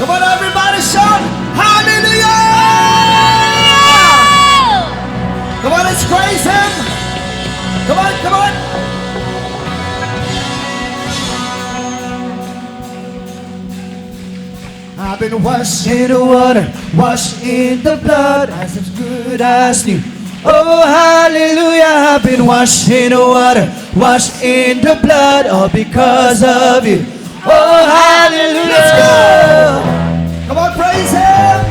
Come on, everybody, shout hallelujah! Come on, let's praise him. Come on, come on. I've been washed in the water, washed in the blood, as good as new. Oh, hallelujah, I've been washed in the water, washed in the blood, all because of you. Oh, hallelujah. Let's go. Come on, praise him.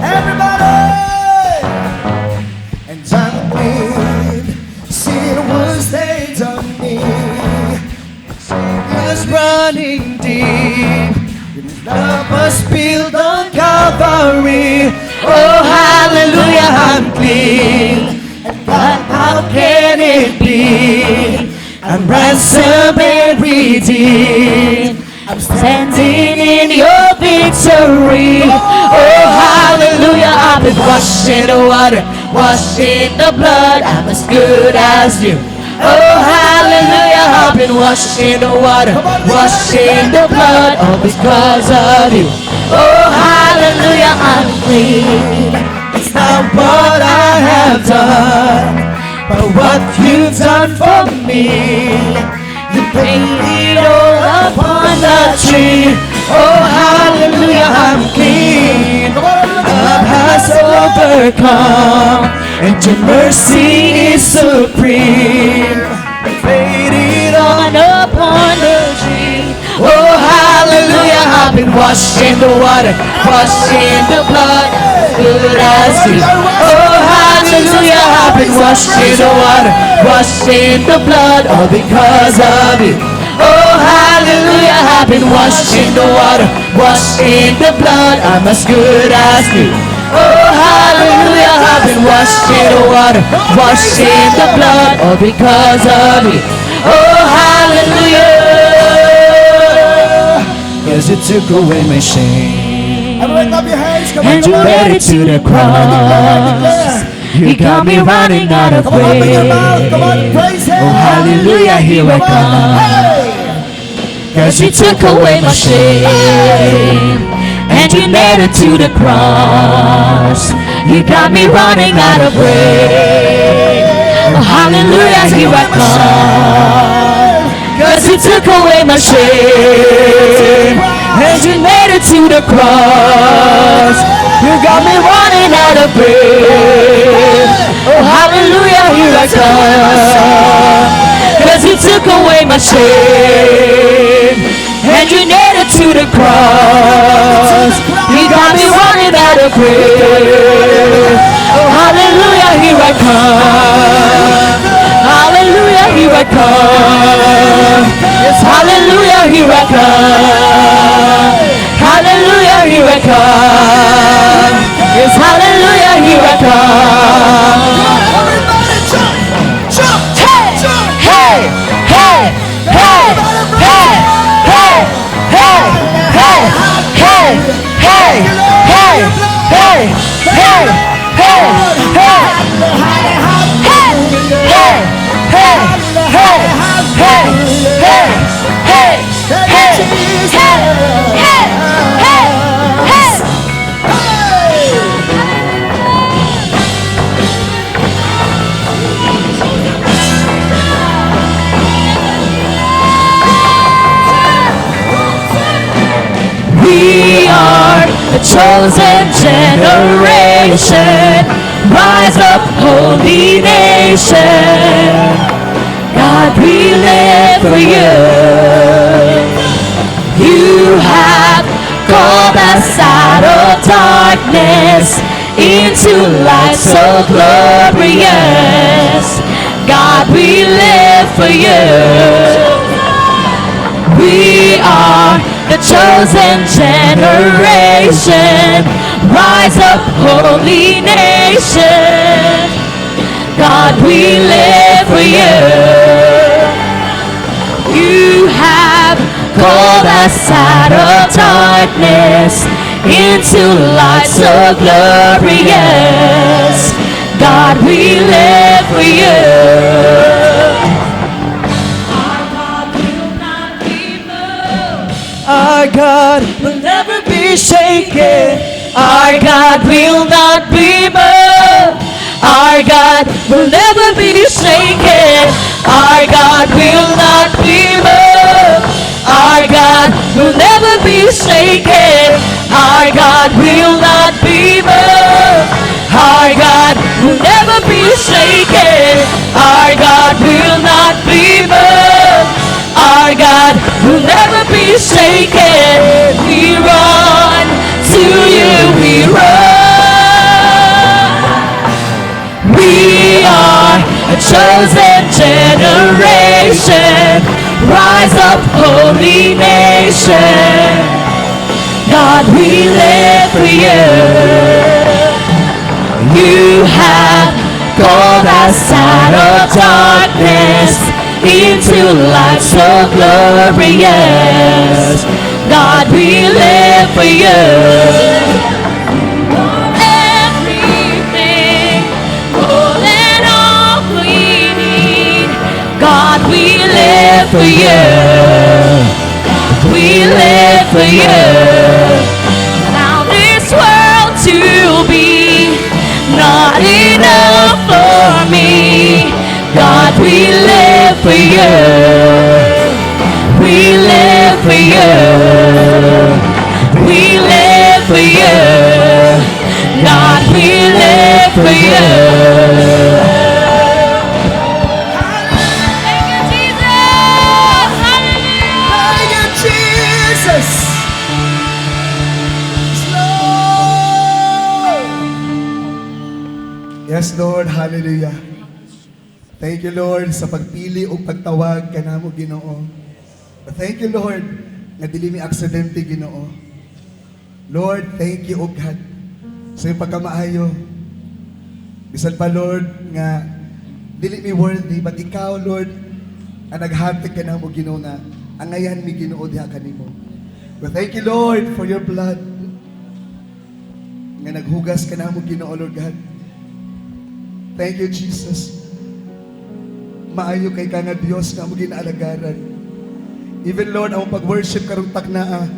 Everybody. And I'm clean, sin was laid on me. Sin was running deep. Love was spilled on Calvary. Oh, hallelujah, I'm clean. And God, how can it be? I'm ransomed and redeemed. I'm standing in your victory. Oh, hallelujah, I've been washed in the water, washed in the blood. I'm as good as new. Oh, hallelujah, I've been washed in the water, washed in the blood, all because of you. Oh, hallelujah, I'm clean. It's not what I have done, but what you've done for me. You paid it all upon the tree. Oh, hallelujah, I'm clean. Love has overcome, and your mercy is supreme. Paid it on upon the tree. Oh, hallelujah, I've been washed in the water, washed in the blood, good as you. Oh, hallelujah, I've been washed in the water, washed in the blood, all because of you. Oh, hallelujah, I've been washed in the water, washed in the blood, I'm as good as new. Oh, hallelujah, I've been washed in the water, washed in the blood, all because of you. Oh, hallelujah, yes, it took away my shame. Everyone clap your hands, come on, and you led it to the cross. You got me running out of way. Come on, praise him. Oh, hallelujah, here I come. Cause you took away my shame, and you nailed it to the cross. You got me running out of way. Oh, hallelujah, here I come. Cause you took away my shame, and you made it to the cross. You got me running out of breath. Oh, hallelujah, here I come. Cause you took away my shame, and you nailed it to the cross. You got me running out of breath. Oh, hallelujah, here I come. Hallelujah, here I come. Yes, hallelujah, here I come. Hallelujah, here I come. Yes, hallelujah, here I come. Everybody jump, jump, hey, hey, hey, hey, hey, hey, hey, hey, hey, hey, hey, hey, we are a chosen generation. Rise up, holy nation. God, we live for you. You have called us out of darkness into light so glorious. God, we live for you. We are the chosen generation. Rise up, holy nation. God, we live for you. You have called us out of darkness into light so glorious. God, we live for you. Our God will never be shaken. Our God will not be moved. Our God will never be shaken. Our God will not be moved. Our God will never be shaken. Our God will not be moved. Our God will never be shaken. Our God will not be moved. Our God will never be shaken. We run to you, we run. We are a chosen generation. Rise up, holy nation. God, we live for you. You have called us out of darkness into light so glorious. God, we live for you. Everything, more than all we need. God, we live for you. We live for you. Now this world to be not enough for me. God, we live for you. We live for you. We live for you. God, we live for you. Thank you, Jesus. Hallelujah. Thank you, Jesus. Yes, Lord. Hallelujah. Thank you, Lord, sa pagpili o pagtawag ka namo, Ginoo. Thank you, Lord, nga dili mi aksidente, Ginoo. Lord, thank you, O God, sa iyong pagkamaayo. Bisan pa, Lord, nga dili mi worthy, but ikaw, Lord, ang naghatag ka namo, Ginoo, nga angayan mi, Ginoo, diha kanimo. But thank you, Lord, for your blood nga naghugas ka namo, Ginoo, Lord God. Thank you, Jesus. Maayo kay ka nga Diyos nga mo ginaalagaran. Even Lord, ang pag-worship karong taknaa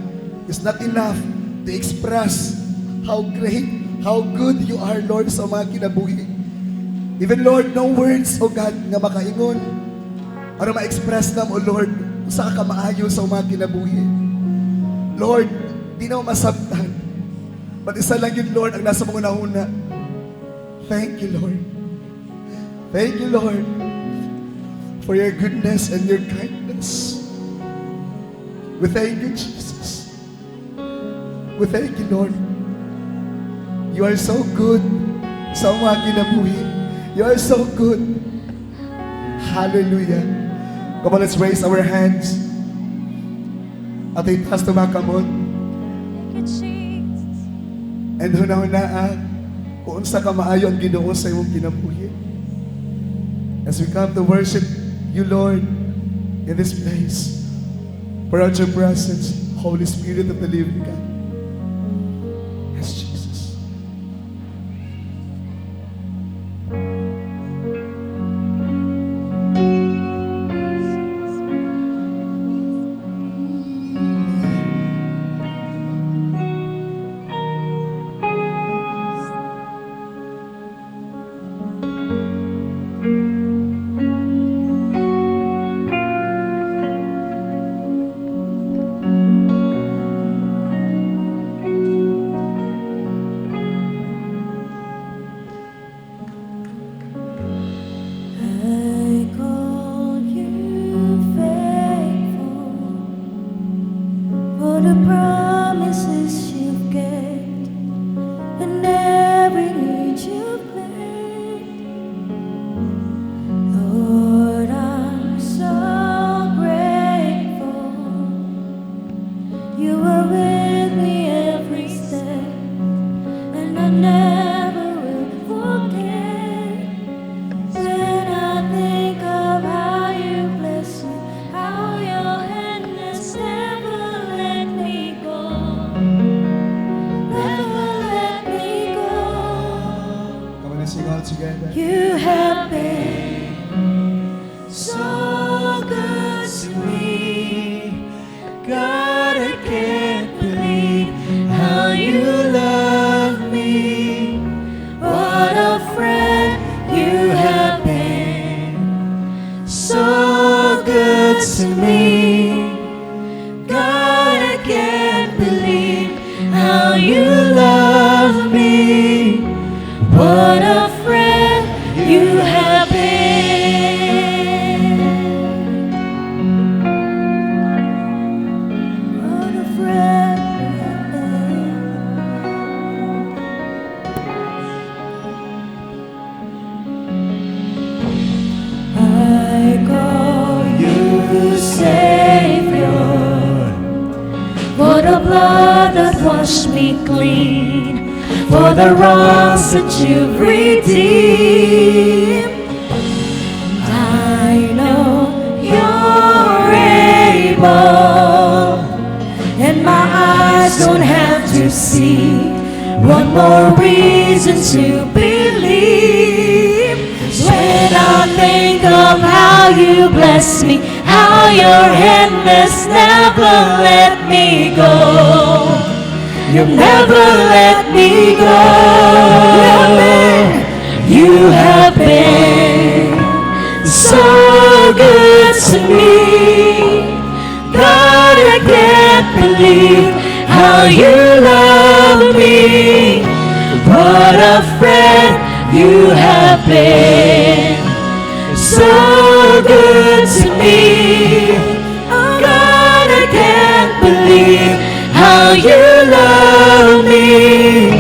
is not enough to express how great, how good you are, Lord, sa mga kinabuhi. Even Lord, no words, O God, nga makaingon para ma-express nam, O Lord, sa ka maayo sa mga kinabuhi. Lord, di na masabtan. But isa lang yun, Lord, ang nasa mga nahuna. Thank you, Lord. Thank you, Lord, for your goodness and your kindness. We thank you, Jesus. We thank you, Lord. You are so good sa mga kinabuhi. You are so good. Hallelujah. Come on, let's raise our hands. At itaas tumakamon. And huna-hunaan, kung sa kamaayo ang Ginoo sa iyong kinabuhi. As we come to worship you, Lord, in this place, pour out your presence, Holy Spirit of the living God. Yes, Jesus. Together. You have been so good to me, God. I wash me clean for the wrongs that you've redeemed. And I know you're able, and my eyes don't have to see one more reason to believe. When I think of how you bless me, how your hand has never let me go. You never let me go. You have been so good to me. God, I can't believe how you love me. What a friend you have been. So good to me. Oh God, I can't believe how you love me.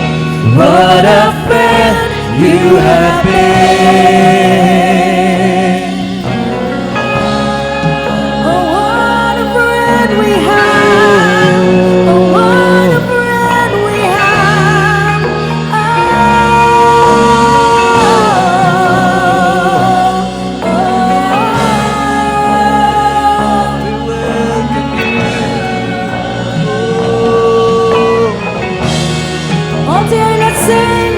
What a friend you have been. Oh, what a friend we have. Oh, what a friend we have. Oh, dear, let's sing.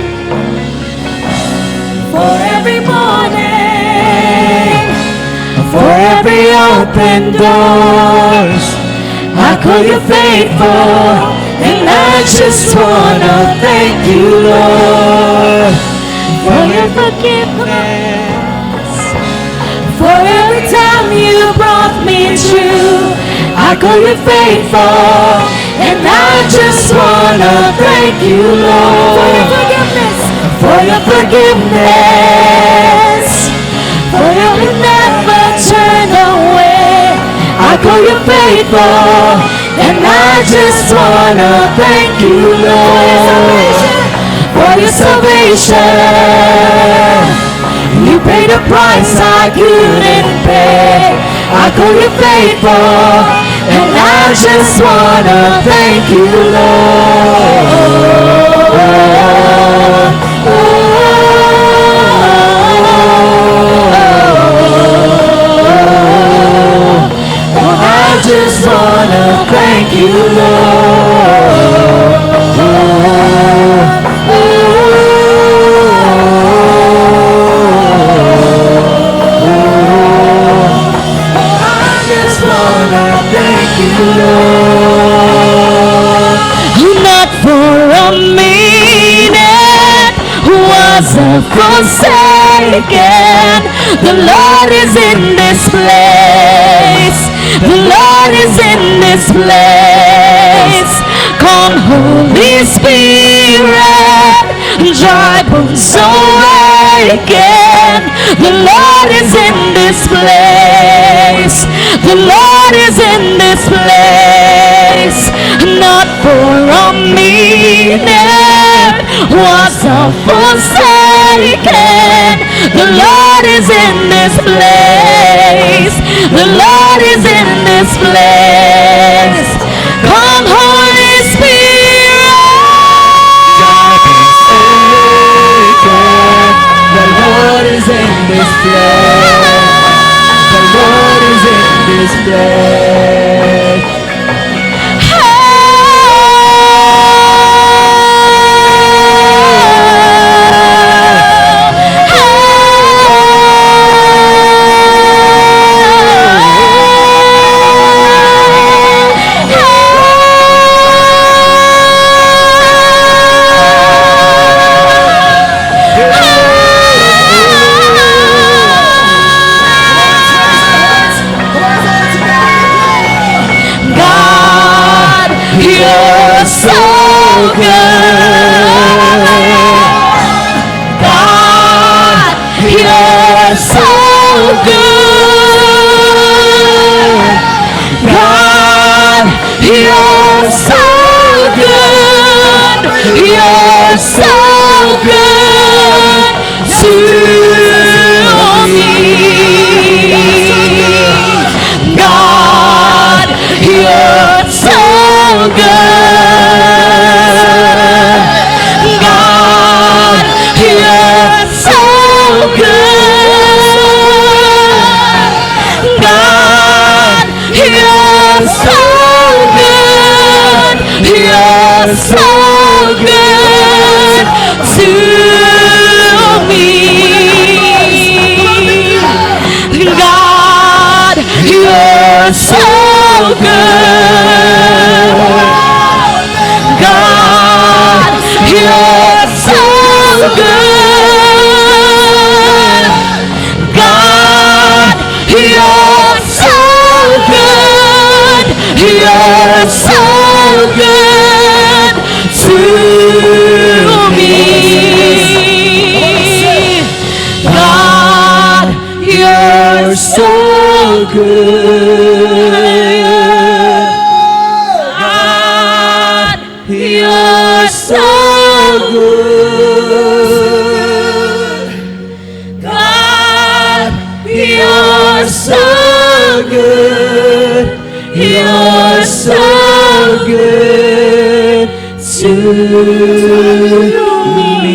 For every morning, for every open doors, I call you faithful, and I just wanna thank you, Lord, for your forgiveness. For every time you brought me through, I call you faithful, and I just wanna thank you, Lord, for your forgiveness. For your forgiveness, for you never turn away. I call you faithful, and I just wanna thank you, Lord, for your salvation. You paid a price I couldn't pay. I call you faithful, and I just wanna thank you, Lord. I just wanna thank you, Lord. I just wanna thank you, Lord. Not for a minute was I forsaken. The Lord is in this place. The Lord is in this place. Come, Holy Spirit, dry bones awaken. The Lord is in this place. The Lord is in this place. Not for a minute was I forsaken. The Lord is in this place. The Lord is in this place. Come, Holy Spirit. The Lord is in this place. The Lord is in this place. You're so good. You're so good to me. God, you're so good. You're so good. God, you're so good. God, you're so good. You're so good to me. God, you're so good. God, you're so good. God, you're so good. You're so good to me.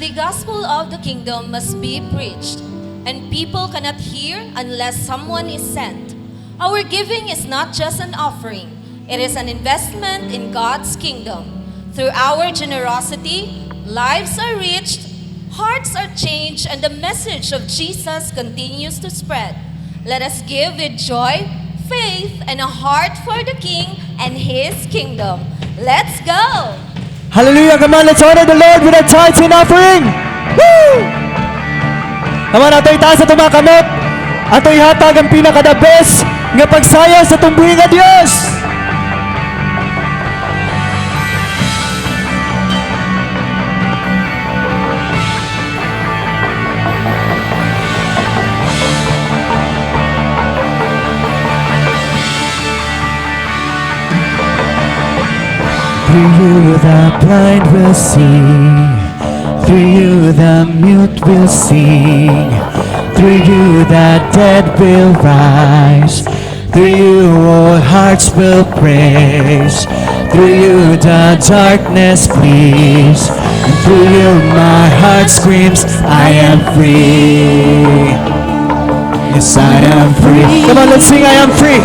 The gospel of the kingdom must be preached, and people cannot hear unless someone is sent. Our giving is not just an offering, it is an investment in God's kingdom. Through our generosity, lives are reached, hearts are changed, and the message of Jesus continues to spread. Let us give with joy, faith, and a heart for the King and His kingdom. Let's go! Hallelujah! Come on, let's honor the Lord with a tithes and offering! Woo! Come on, ato itaas at tumakamot. Ato ihatag ang pinaka-the best nga pagsaya sa tumbuhin nga Diyos. Through you the blind will see, through you the mute will sing, through you the dead will rise, through you all hearts will praise, through you the darkness flees, and through you my heart screams, I am free. Yes, I am free. Come on, let's sing, I am free.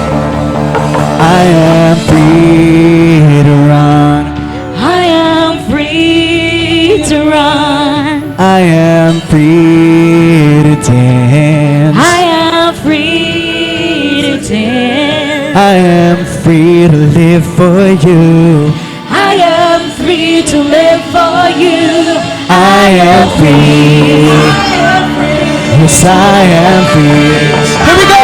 I am free to run. I am free to run. I am free to dance. I am free to dance. I am free to live for you. I am free to live for you. I am free. Yes, I am free. Here we go.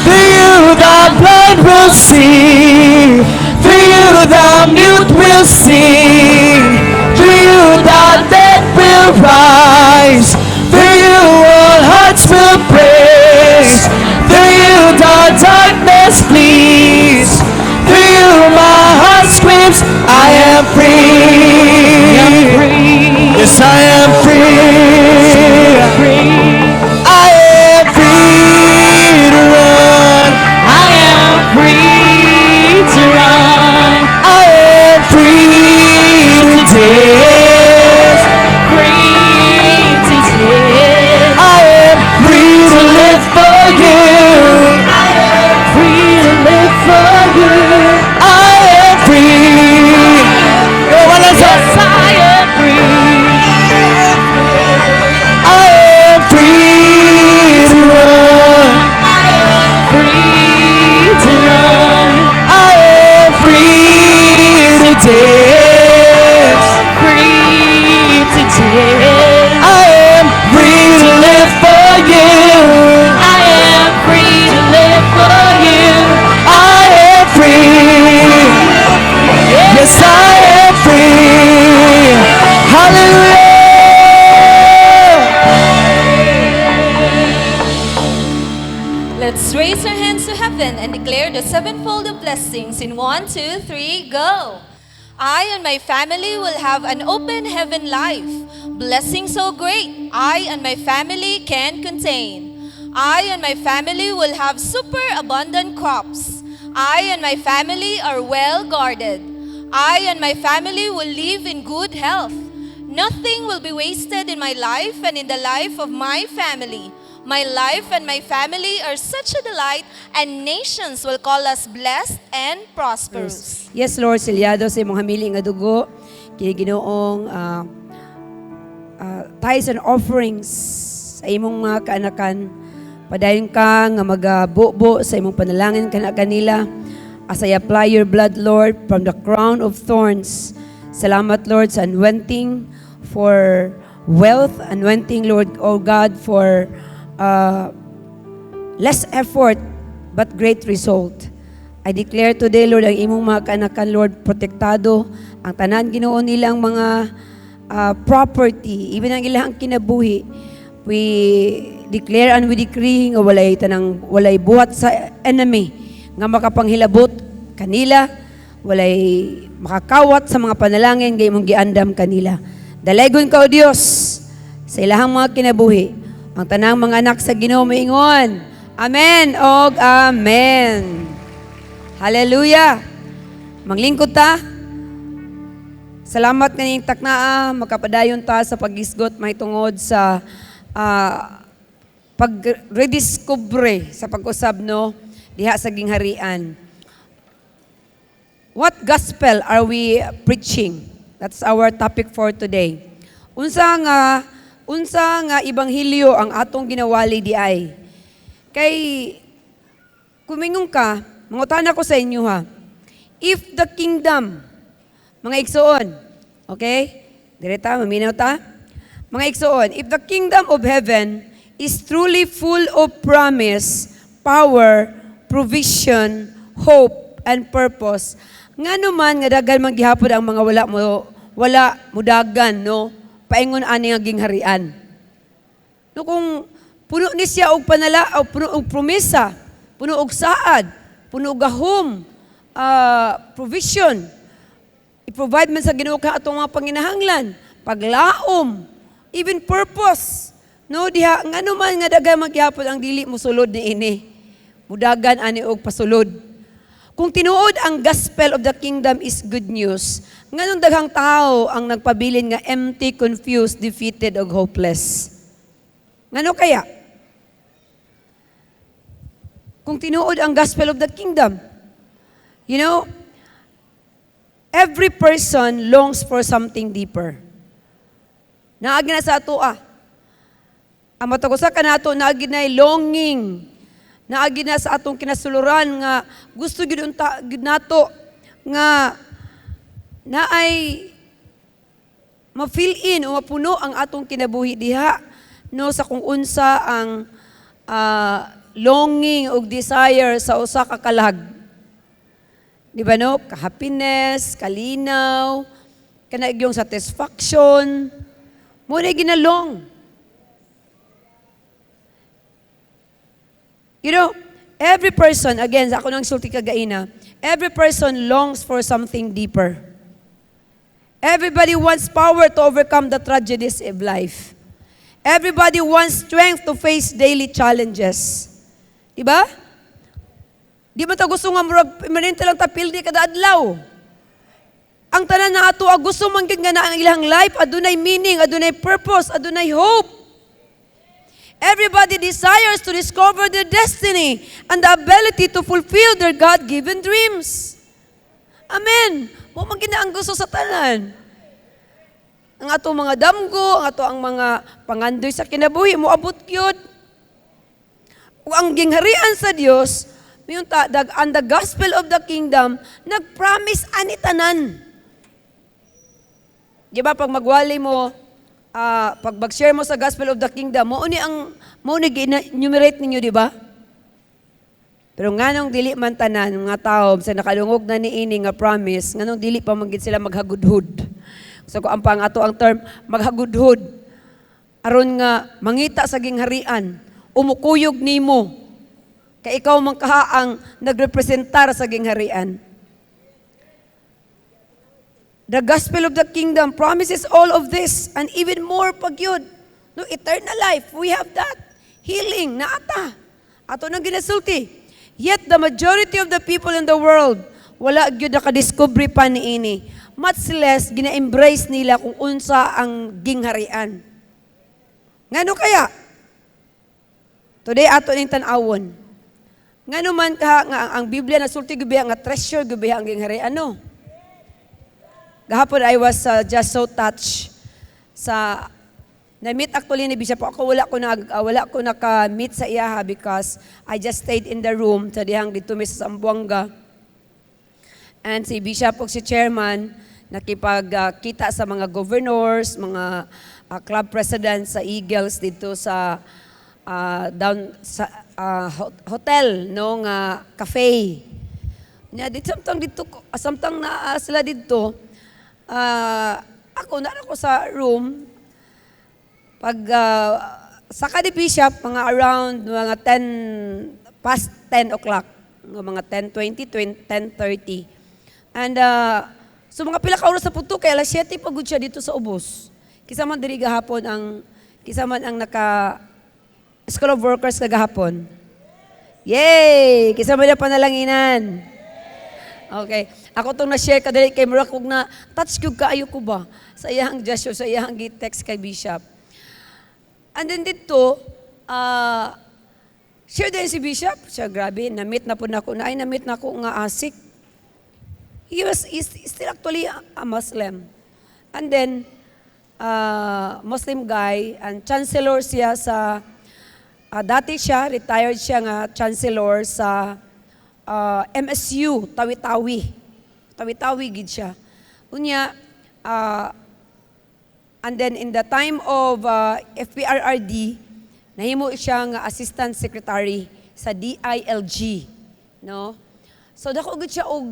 Through you the blind will see, through you the mute will sing, through you the dead will rise, through you all hearts will praise, through you the darkness flees, through you my heart screams, I am free. Yes, I am free. I am free to run. I am free to run. I am free to dance. Free to dance. I am free to live for you. I am free to live for you. I am free. Go on, let's go. Yes, I am free. I am free to run. Free to run. I am free to dance. Free to dance. I am free to live for you. I am free to live for you. I am free. Yes, I am free. Hallelujah. Let's raise our hands to heaven and declare the sevenfold of blessings in 1, 2, 3, go. I and my family will have an open heaven life. Blessings so great, I and my family can contain. I and my family will have super abundant crops. I and my family are well guarded. I and my family will live in good health. Nothing will be wasted in my life and in the life of my family. My life and my family are such a delight, and nations will call us blessed and prosperous. Yes, Lord, silyado sa imong hamili nga dugo, kay Ginoong tithes and offerings sa imong mga kaanakan. Padayon ka nga magabubo sa imong panalangin kanila as I apply your blood, Lord, from the crown of thorns. Salamat, Lord, sa anointing for wealth, anointing, Lord, oh God, for less effort but great result. I declare today, Lord, ang imong mga kaanakan, Lord, protektado ang tanan Ginoo nilang mga property, even ang ilang kinabuhi. We declare and we decree nga walay buhat sa enemy nga makapanghilabot kanila, walay makakawat sa mga panalangin nga imong giandam kanila. Dalaygon ka, O Dios, sa ilahang mga kinabuhi, ang tanang mga anak sa Ginoo moingon. Amen og amen. Hallelujah. Manglingkod ta. Salamat kaning taknaa, makapadayon ta sa pag-isgot mahitungod sa pag-rediscover sa pag-usab no diha sa gingharian. What gospel are we preaching? That's our topic for today. Unsa nga ebanghelyo ang atong ginawali di ay? Kay kumingon ka, mangutan ako sa inyo ha. If the kingdom, mga igsoon, okay? Direta, maminaw ta? Mga igsoon, if the kingdom of heaven is truly full of promise, power, provision, hope, and purpose, nga naman nga dagan man gihapon ang mga wala mudagan no paingon ani nga gingharian. No kung puno ni siya og panala o puno og promesa, puno og saad, puno og gahom, provision. I-provide man sa Ginoo ka atong mga panginahanglan, paglaom, even purpose. No diha ngano man nga dagan magyapon ang dili mo sulod niini. Mudagan ani og pasulod. Kung tinuod ang gospel of the kingdom is good news, nganong daghang tao ang nagpabilin nga empty, confused, defeated ug hopeless. Ngano kaya? Kung tinuod ang gospel of the kingdom, you know, every person longs for something deeper. Naagi na sa atoa. Ang matagusa ka nato, naagi na longing. Naagi na sa atong kinasuluran nga gusto gid nato nga naay ma-fill in o mapuno ang atong kinabuhi diha no sa kung unsa ang longing o desire sa usa ka kalag. Di ba no? Ka-happiness, kalinaw, kanaig yung satisfaction, mo na ginalong. You know, every person, again, sa ako nang sulti kagaina, every person longs for something deeper. Everybody wants power to overcome the tragedies of life. Everybody wants strength to face daily challenges. Diba? Di ba ta gusto nga permanente lang tapildi kada adlaw? Ang tanan na ato gusto man gid nga na ang ilang life adunay meaning, adunay purpose, adunay hope. Everybody desires to discover their destiny and the ability to fulfill their God-given dreams. Amen. Mo man gid ang gusto sa tanan. Ang ato mga damgo, ang ato ang mga pangandoy sa kinabuhi mo abot gyud. Ug ang gingharian sa Dios, and the gospel of the kingdom, nag-promise ani tanan. Di ba pag magwali mo, pag mag-share mo sa gospel of the kingdom, mo ni enumerate ninyo, di ba? Pero nganong dili man tanan mga tao sa nakalungog na niini nga promise, nganong dili pa man gid sila maghagudhud. So ko ang ato ang term maghagudhud aron nga mangita sa gingharian, umukuyog nimo. Kay ikaw man kahaang nagrepresentar sa gingharian. The gospel of the kingdom promises all of this and even more pagyud. No, eternal life, we have that. Healing, naata. Ato nang ginasulti. Yet the majority of the people in the world, wala gyud nakadiscovery pa niini. much less gina-embrace nila kung unsa ang gingharian. Ngano kaya? Today ato ning tan-awon. Ngano man ka nga ang Biblia nasulti gyud nga treasure gyud ang gingharian no? Gahapon I was just so touched sa na-meet actually ni Bishop ako wala ko naka-meet sa iyaha because I just stayed in the room sa dihang dito mi sa Zamboanga. And si Bishop o si Chairman nakipagkita sa mga governors, mga club presidents sa Eagles dito sa down sa hotel no nga cafe. Nya dito samtang na sila dito ako na ako sa room pag saka ni Bishop mga around mga 10 past 10 o'clock mga 10:20 10:30 and so mga pila ka oras sa puto kay alas 7 pagud siya dito sa ubos kisa man diri gahapon ang naka School of Workers kagahapon. Yay! Kisa man na panalanginan. Okay. Ako itong na-share ka dali kay Murak kung na touch ko kaayo ko ba sa iyang gesture, sa iyang text kay Bishop. And then dito, share din si Bishop. Siya, grabe, na-meet na po na ako. Na-meet na ako nga asik. He's still actually a Muslim. And then, Muslim guy, and chancellor siya sa dati siya, retired siya nga chancellor sa MSU, Tawi-Tawi. Tawi-Tawi gid siya. Unya, and then in the time of FPRRD, nahimo siya nga assistant secretary sa DILG. No? So dako gid siya og,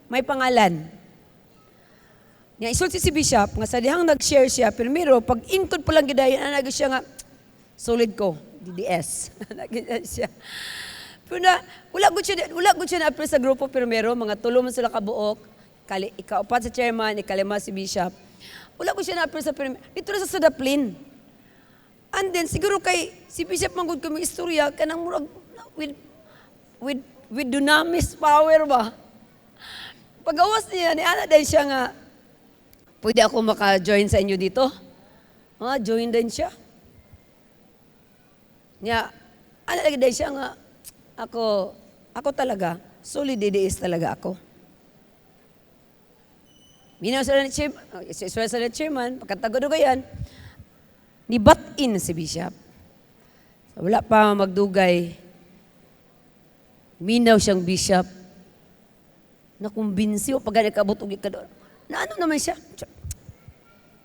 may pangalan. Nga isulti si Bishop, nga sa dihang nag-share siya, pero pag inkod pa lang gidayan, anagay siya nga, solid ko, DDS. Nagyan siya. Pero na, wala gud siya na-approve sa grupo primero, mga tulo man sila kabuok, ikaupat sa chairman, ikalima si Bishop. Wala gud siya na-approve sa primero. Dito na sa Sadaplin. And then, siguro kay, si Bishop manggod kami istorya, kanang murag, with dunamis power ba? Pag-awas niya, ni Ana din siya nga, pwede ako maka-join sa inyo dito? Join din siya. Nya, ano lagi dahil siya nga, ako talaga, solid DDS talaga ako. Minaw sa chairman, pagkatagod ko yan, nibat-in si Bishop. So, wala pa magdugay, minaw siyang Bishop, nakumbinsi o pag kabot og ikador. Na ano naman siya?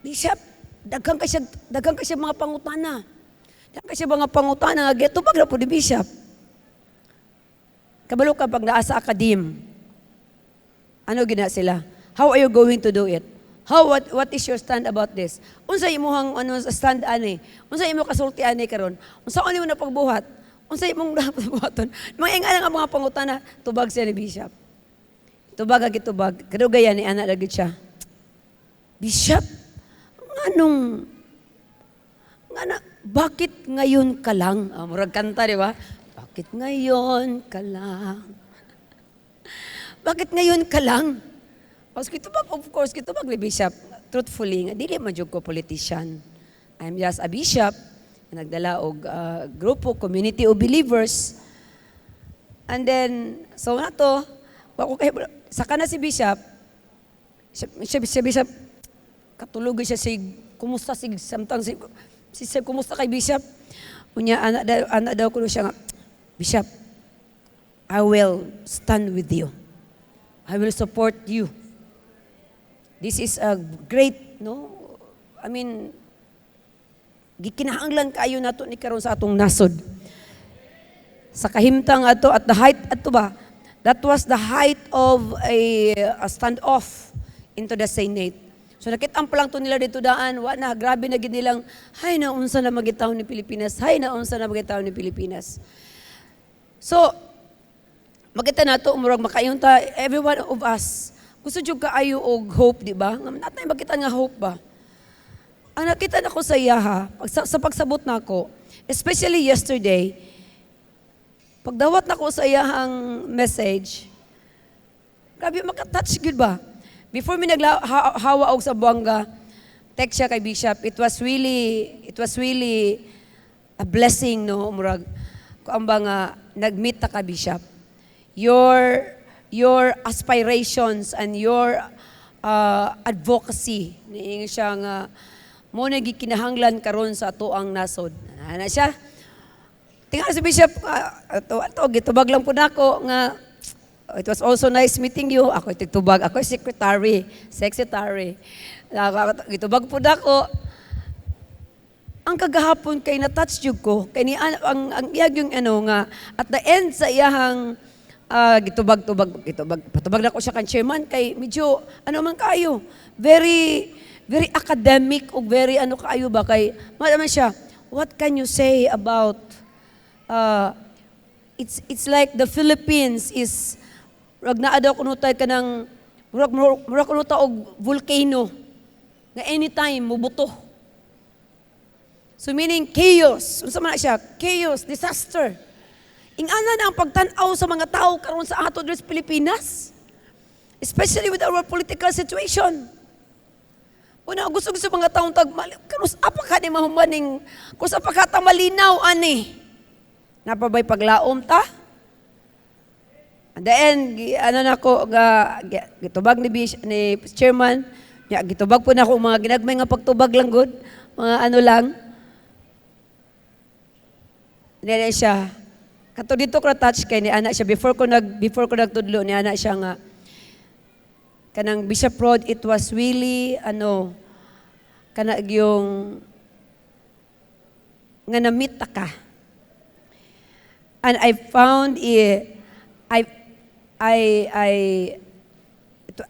Bishop, daghang ka siya mga pangutana. Daghang siya mga pangutana nga geto pag po ni Bishop. Kabalo ka pag naa sa akadim. Ano gina sila? How are you going to do it? What is your stand about this? Unsa imong stand ani? Unsa imong kasulti ani karon? Unsa ano mo na pagbuhat? Unsa imong pagbuhaton? Mga ingana nga mga pangutana tubag siya ni Bishop. Tubag ag itubag. Kadugaya ni ana lagi siya. Bishop, bakit ngayon ka lang? Murag kanta, di ba? Bakit ngayon ka lang? Bakit ngayon ka lang? Of course, kitubag ni Bishop. Truthfully, nga, dili man jud ko politician. I'm just a bishop, na nagdala og grupo, community of believers. And then, so na to, saka na si Bishop, Bishop, katulog siya kumusta kumusta kay Bishop? Unya, anak daw ko siya nga, Bishop, I will stand with you. I will support you. This is a great, gikinahanglan kayo nato ni karon sa atong nasod. Sa kahimtang ato, at the height, that was the height of a standoff into the Senate. So nakitang pa lang to nila dito daan, grabe na gid nilang, hay naunsa na magitaw ni Pilipinas, ni Pilipinas. So, makita nato murag makayunta every one of us. Gusto jud kaayo og hope, di ba? Natay makita nga hope ba? Ang nakita nako sa iyaha, sa pagsabot nako, especially yesterday, pagdawat nako sa iyahang message, grabe makatouch gud ba? before mi naghawa og sa Buanga, text siya kay Bishop. It was really a blessing, no, murag kung ba nga nagmeet ta ka, Bishop. Your aspirations and your advocacy niing siya nga mo na gikinahanglan karon sa ato ang nasod. Ana siya. Tingala si Bishop, gitubag lang po nako nga it was also nice meeting you. Ako itutubag, ako secretary. Gitubag po nako. Ang kagahapon kay na-touch jud ko kay ni ang iyag yung nga at the end sa iyahang patubag na ko siya kan chairman kay medyo man kayo very academic o very kayo ba kay man siya, what can you say about it's like the Philippines is rag naa daw kuno tay kanang murag kuno ta og volcano nga anytime mubuto. So meaning chaos. Unsa man siya? Chaos, disaster. Ingana na ang pagtan-aw sa mga tao karon sa ato sa Pilipinas. Especially with our political situation. Una gusto sa mga taong kanus apa ka ni mahumaning kus apa ka ta malinaw ani. Napabay paglaom ta? And then nako gitubag ni chairman, gitubag po na ako mga ginagmay nga pagtubag lang gud, mga lang. Nene siya. Kato dito ko na-touch kay ni ana siya before ko nagtudlo ni ana siya nga kanang Bishop Rod, it was really kana yung nga na-meet ka. And I found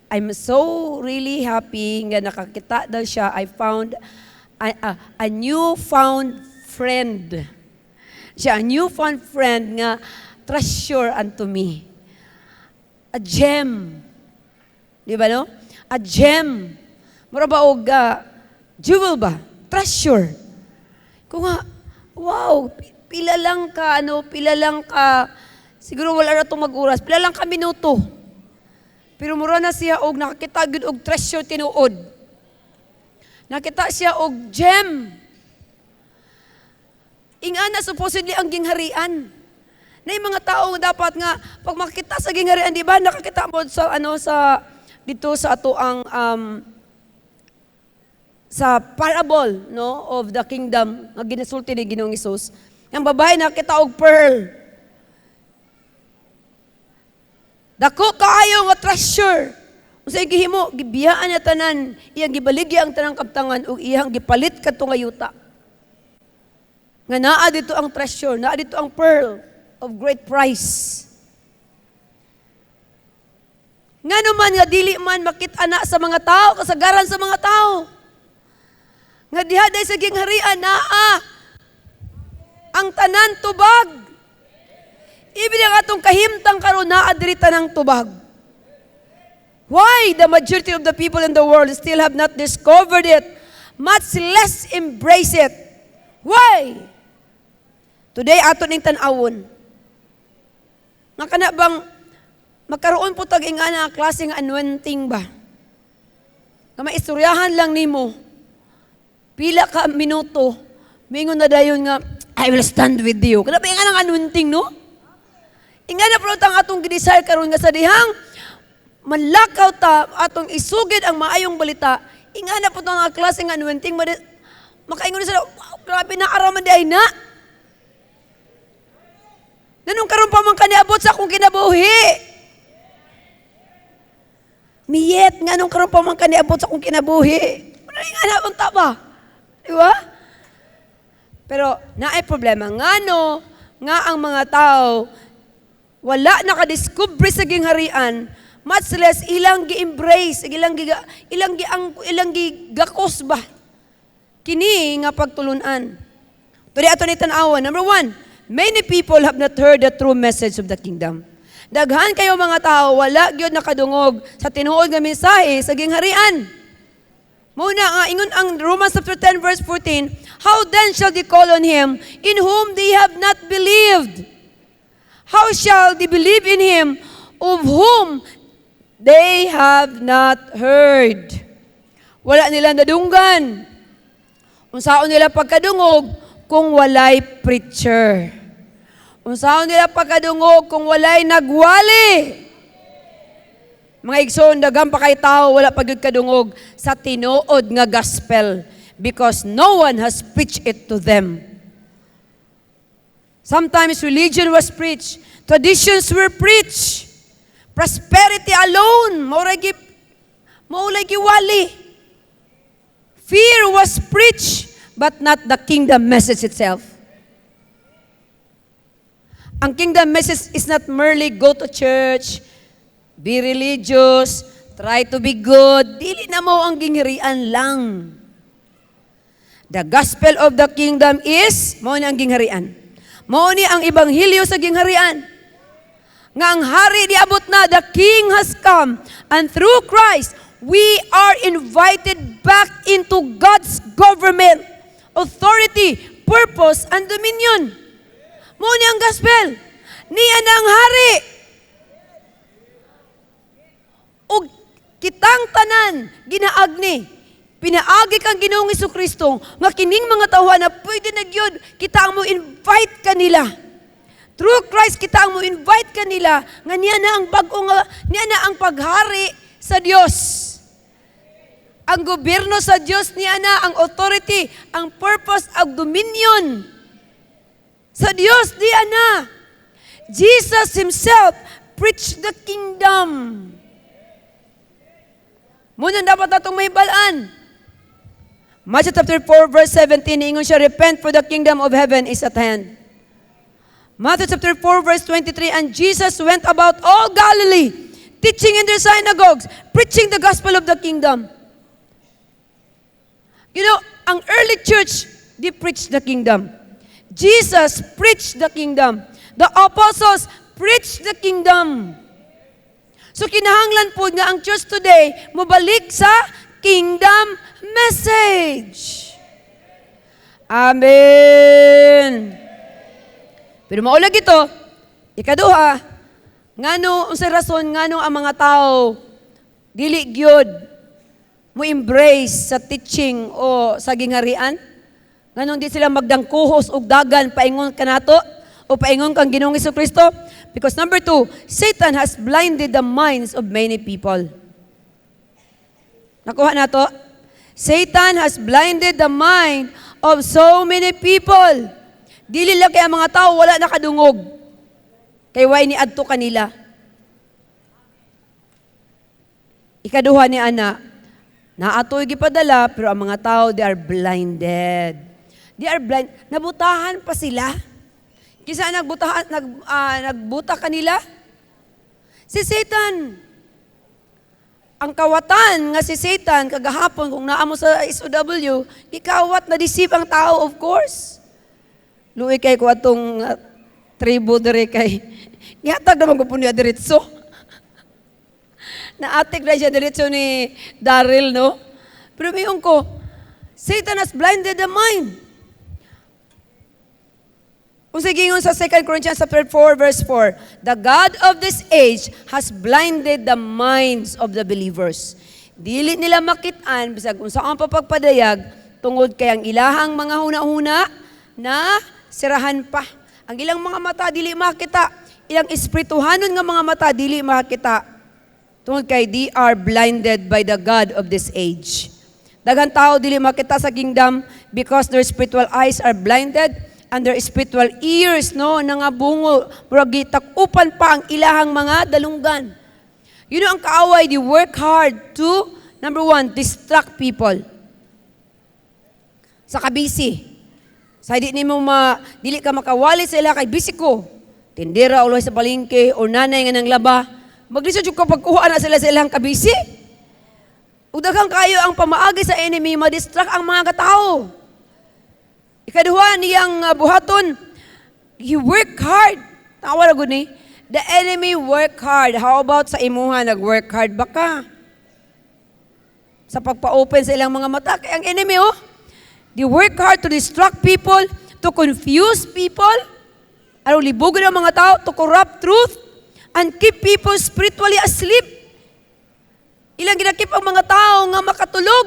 I'm so really happy nga nakakita daw siya. I found a newfound friend. Siya, a newfound friend nga treasure unto me. A gem. Di ba, no? A gem. Mura ba og jewel ba? Treasure. Kung nga, wow, pila lang ka, siguro wala na itong mag-uras, pila lang ka minuto. Pero mura na siya og nakakita gud og treasure tinuod. Nakita siya og gem. Ingana supposedly ang gingharian. Na yung mga tao dapat nga pag makita sa gingharian, di ba? Nakakita mo sa dito sa ato ang sa parable, no, of the kingdom nga ginasulti ni Ginoong Hesus. Ang babae nakita og pearl. Dako kaayo nga treasure. Unsay gihimo, gibiyaan niya tanan, iyang gibaligya ang tanang kaptangan ug iyang gipalit kadto nga yuta. Nga naa dito ang treasure, naa dito ang pearl of great price. Nga naman nga dili man makita na sa mga tao, kasagaran sa mga tao. Nga diha day sa gingharian naa ang tanan tubag. Ibig ang atong kahimtang karon naa diri tanang tubag. Why the majority of the people in the world still have not discovered it, much less embrace it? Why? Today, ato ning tan-awon. Nga kana bang magkaroon po tag ingana klaseng anointing ba? Nga maistoryahan lang nimo. Pila ka minuto, mingon na dayon nga, I will stand with you. Kana ba ingana anointing, no? Ingana po tang atong gidesire karon nga sa dihang manlakaw ta atong isugid ang maayong balita. Ingana po tang klaseng anointing makaingon sa wow, grabe na araman di ay na. Nanong karon pa man kaniabot sa akong kinabuhi. Miyet nga nung karon pa man kaniabot sa akong kinabuhi. Ano yung anak unta ba? Di ba? Pero naay problema nga ang mga tao wala nakadiscover sa gingharian, much less ilang gi-embrace, ilang gigakos ba kini nga pagtulunan. Today ato ni tan-awon. Number 1, many people have not heard the true message of the kingdom. Daghan kayo mga tao, wala gyud nakadungog sa tinuod nga mensahe sa gingharian. Muna nga ingon ang Romans chapter 10 verse 14, how then shall they call on him in whom they have not believed? How shall they believe in him of whom They have not heard. Wala nila nadunggan. Unsaon nila pagkadungog kung walay preacher. Unsaon nila pagkadungog kung walay nagwali. Mga igsoon, daghang pa kay tao wala pagyud kadungog sa tinuod nga gospel because no one has preached it to them. Sometimes religion was preached, traditions were preached, prosperity alone, maulay giwali. Fear was preached, but not the kingdom message itself. Ang kingdom message is not merely go to church, be religious, try to be good. Dili na mo ang gingharian lang. The gospel of the kingdom is, mao ni ang gingharian. Mao ni ang ebanghelyo sa gingharian. Nga ang hari diabot na, the king has come, and through Christ, we are invited back into God's government, authority, purpose, and dominion. Mao ni ang gospel. Niya na ang hari. O kitang tanan, ginaagni. Pinaagi kang Ginoong Jesucristo nga kining mga tawhan na pwede na gyud kita ang mo invite kanila. Through Christ kita ang mo invite kanila nga niya na ang bag-o nga niya na ang paghari sa Dios. Ang gobyerno sa Dios niya na ang authority, ang purpose, ang dominion sa Dios niya na. Jesus himself preached the kingdom. Muna dapat natong may balaan. Matthew chapter 4 verse 17, ingon siya, repent for the kingdom of heaven is at hand. Matthew chapter 4 verse 23, and Jesus went about all Galilee, teaching in their synagogues, preaching the gospel of the kingdom. You know, ang early church, they preached the kingdom. Jesus preached the kingdom. The apostles preached the kingdom. So kinahanglan po nga ang church today, mabalik sa kingdom message. Amen. Pero maulag ito, ikaduha, ngano unsay rason ngano ang mga tao dili gyud mo embrace sa teaching o sa gingharian? Nganong di sila magdangkuhos og dagan paingon kanato o paingon kang Ginoong Jesucristo? Because number 2, Satan has blinded the minds of many people. Nakuha na to? Satan has blinded the mind of so many people. Dili lang kay ang mga tao wala nakadungog. Kay way ni adto kanila. Ikaduha ni ana, naatoy gipadala pero ang mga tao they are blinded. They are blind. Nabutahan pa sila. Kisa nagbuta kanila. Si Satan. Ang kawatan nga si Satan kagahapon kung naamo sa SOW, ikawat na deceive ang tao of course. Luoy kay ko atong tribo dire kay yatag naman ko punya diretso. Naatik na siya diretso ni Daryl, no? Pero mayroon ko, Satan has blinded the mind. Kung sigingon sa 2 Corinthians 4 verse 4, the God of this age has blinded the minds of the believers. Dili nila makitaan, bisag kung saan papagpadayag, tungod kay ang ilahang mga huna-huna na sirahan pa. Ang ilang mga mata, dili makita. Ilang espirituhanon nga mga mata, dili makita. Tungod kay they are blinded by the God of this age. Daghang tao, dili makita sa kingdom because their spiritual eyes are blinded and their spiritual ears, no, nangabungo, murag takupan pa ang ilahang mga dalunggan. You know, ang kaaway, they work hard to, number 1, distract people. Sa kabisi. Sa dili ka makawali sa ila kay busy ko. Tindera uloy sa palengke o nanay nga nang laba. Maglisod yung kapag kuha na sila sa ilang kabisi. Udaghang kayo ang pamaagi sa enemy, ma-distract ang mga katao. Ikaduha niyang buhaton, he work hard. Tawa na ni. The enemy work hard. How about sa imuha nag-work hard baka? Sa pagpa-open sa ilang mga mata. Kaya ang enemy, they work hard to distract people, to confuse people, libugan ang mga tao, to corrupt truth, and keep people spiritually asleep. Ilang ginakip ang mga tao nga makatulog.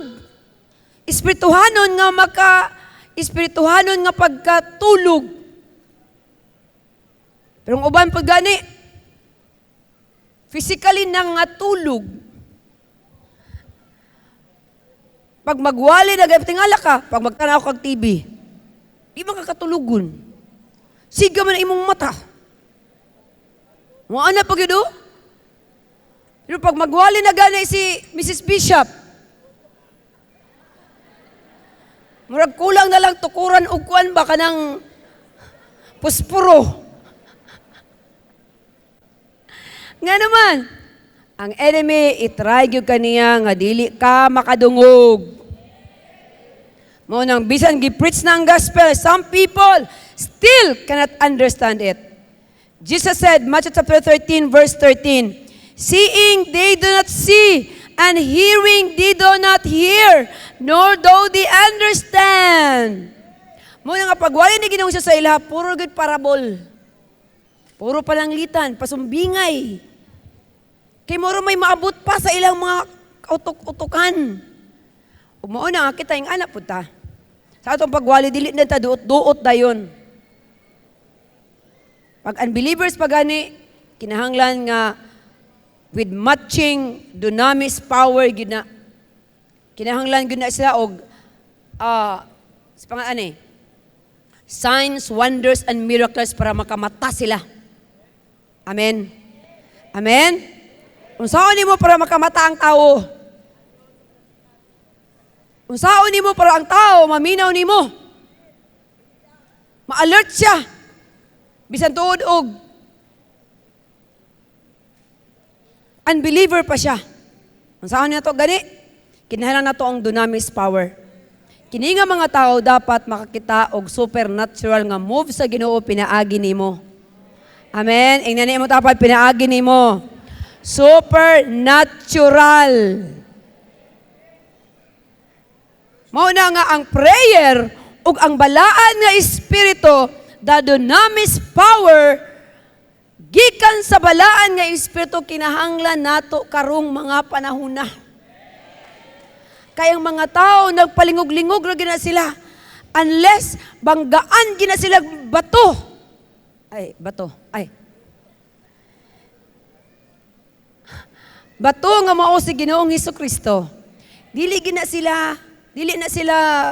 Espirituhanon nga pagkatulog. Pero ang uban pag gani, physically nang nga tulog. Pag magwali na tingala ka, pag magtanaw kag TV, di makakatulugon. Siga man ang imong mata. Mga anak pag yun, pero pag magwali na gani si Mrs. Bishop, murag kulang na lang tukuran og kuan ba kanang puspuro. Nga naman, ang enemy itry gyud kaniya nga dili ka makadungog. Mo nang bisan gi-preach na ang gospel, some people still cannot understand it. Jesus said, Matthew chapter 13, verse 13, seeing they do not see, and hearing they do not hear, nor do they understand. Muna nga pagwali ni Ginoo sa ila, puro good parable. Puro palanglitan, pasumbingay. Kay moro may maabot pa sa ilang mga utok-utukan. Umuuna nga kita yung anak puta. Sa atong pagwali, dili na ta duot-duot dayon. Pag unbelievers pagani, kinahanglan nga with matching dunamis power gina. Kinahanglan gina sila og sa pangalan signs, wonders and miracles para makamata sila. Amen. Amen. Unsaon nimo para makamata ang tao? Unsaon nimo para ang tao maminaw nimo? Ma-alert siya. Bisan tuod og unbeliever pa siya. Unsaon niya to gani? Kinahanglan nato ang dunamis power. Kini nga mga tao dapat makakita og supernatural nga move sa Ginoo pinaagi nimo. Amen. Ingnan nimo dapat pinaagi nimo. Supernatural. Mao na nga ang prayer ug ang balaan nga espiritu, the dunamis power, gikan sa balaan nga espiritu kinahanglan nato karong mga panahon na. Kayang mga tao nagpalingog-lingog ra gina sila unless banggaan gina sila bato. Bato nga mao si Ginoong Hesukristo. Dili na sila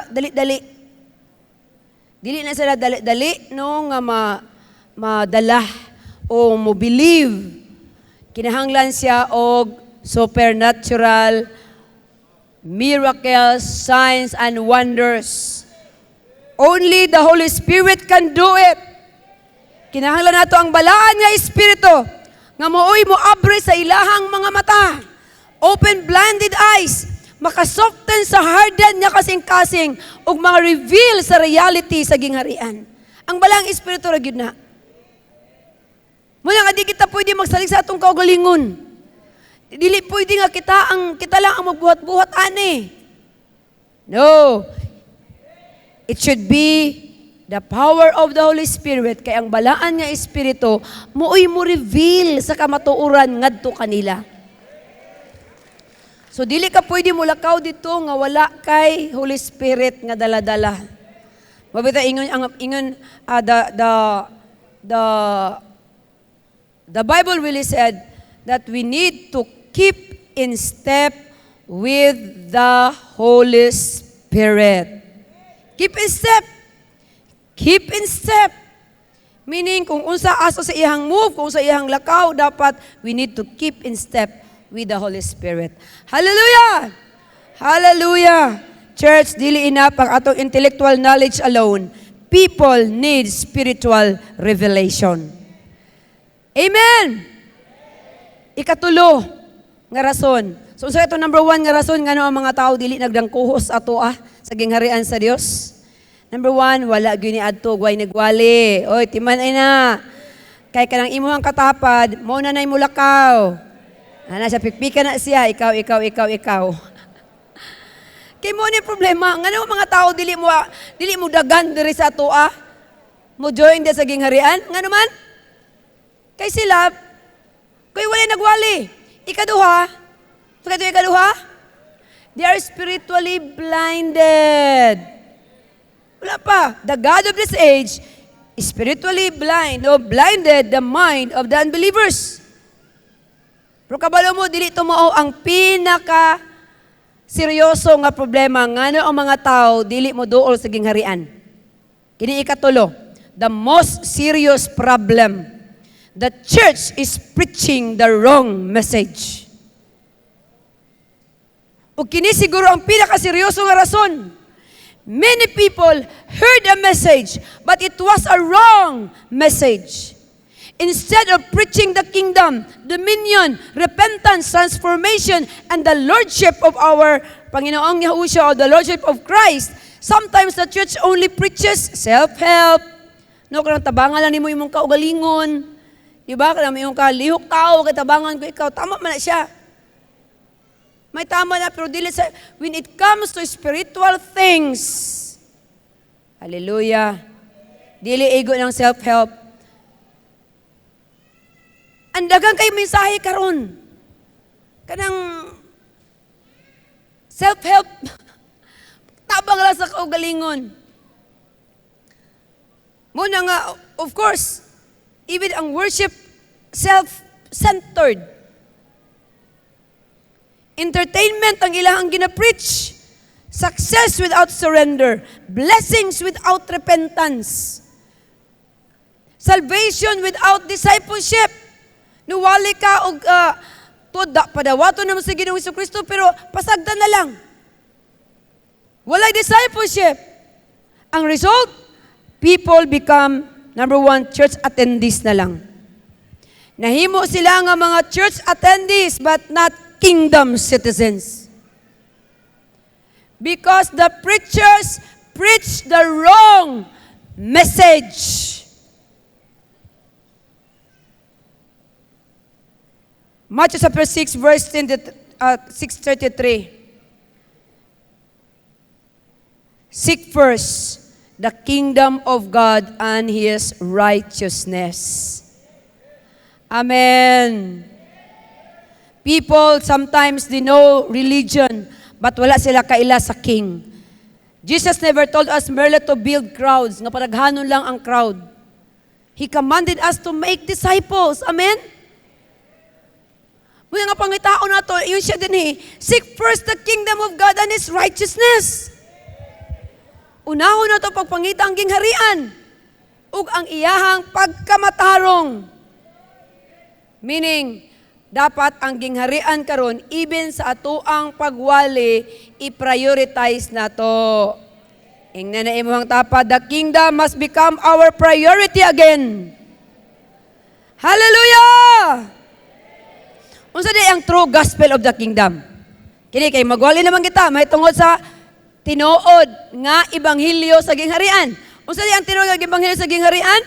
dali-dali. Dili na sila dali-dali no nga madala o mo believe. Kinahanglan siya og supernatural miracles, signs and wonders. Only the Holy Spirit can do it. Kinahanglan nato ang balaan nga espiritu nga mooy mo abre sa ilahang mga mata. Open blinded eyes. Makasoften sa hardened nga kasing-kasing ug mga reveal sa reality sa gingharian. Ang balang espiritu ra gyud na. Muna nga di kita pwede magsalig sa atong kaugalingon. Dili pwede nga kita lang ang magbuhat-buhat ani. No. It should be the power of the Holy Spirit kay ang balaan nga espiritu mooy mo reveal sa kamatuoran ngadto kanila. So dili ka pwede mulakaw dito nga wala kay Holy Spirit nga dala-dala. Mabita the Bible really said that we need to keep in step with the Holy Spirit. Keep in step. Keep in step. Meaning, kung unsa aso sa iyang move, kung sa iyang lakaw, dapat we need to keep in step with the Holy Spirit. Hallelujah! Hallelujah! Church, dili enough ang atong intellectual knowledge alone. People need spiritual revelation. Amen! Ikatulo nga rason. So, ito number 1 nga rason nga ang mga tao dili nagdangkuhos ato sa gingharian sa Dios. Number 1, wala gyud ni adto way nagwali. Oy, timan ay na. Kay kanang imuhang katapad, mao na nay mulakaw. Ana sa pikpika na siya, ikaw. Kay mo ni problema, ngano mga tao dili mo dagan diri sa ato mo join sa gingharian, ngano man? Kay sila kay wala nagwali. Ikaduha, Kaya ito yung ikaduha? They are spiritually blinded. Wala pa. The God of this age is spiritually blinded the mind of the unbelievers. Pero kabalo mo, dili ito mo ang pinaka seryoso nga problema nga ang mga tao dili mo duol sa gingharian. Kini ikatulo, the most serious problem. The church is preaching the wrong message. O kini siguro ang pinakaseryoso nga rason. Many people heard a message, but it was a wrong message. Instead of preaching the kingdom, dominion, repentance, transformation, and the lordship of our Panginoong Yahushua, or the lordship of Christ, sometimes the church only preaches self-help. No, kanang tabangan lang nimo imong kaugalingon. Diba? Kanang imong kalihok tao, kay tabangan ko ikaw, tama man na siya. May tama na, pero dili sa, when it comes to spiritual things, hallelujah, dili ego ng self-help. Ang dagang kay mensahe karon. Kanang self-help, tabang lang sa kaugalingon. Muna nga, of course, even ang worship, self-centered. Entertainment ang ilahang gina-preach. Success without surrender. Blessings without repentance. Salvation without discipleship. Nuwali ka og tuda padawato naman sa Ginoong Jesucristo pero pasagdan na lang. Walay discipleship. Ang result, people become, number one, church attendees na lang. Nahimo sila nga mga church attendees but not kingdom citizens. Because the preachers preach the wrong message. Matthew chapter 6 verse 6:33. Seek first the kingdom of God and His righteousness. Amen. People sometimes they know religion, but wala sila kaila sa King. Jesus never told us merely to build crowds, nga padaghanon lang ang crowd. He commanded us to make disciples. Amen? Muna nga pangitao na to, yun siya din seek first the kingdom of God and His righteousness. Unahon na to pagpangita ang gingharian ug ang iyahang pagkamatarong. Meaning, dapat ang gingharian karon even sa atoang pagwali i-prioritize nato. Ingnan na imong tapad, the kingdom must become our priority again. Hallelujah! Unsa di ang true gospel of the kingdom? Kini kay magwali naman kita may tungod sa tinuod nga ebanghelyo sa gingharian. Unsa di ang tinuod nga ebanghelyo sa gingharian?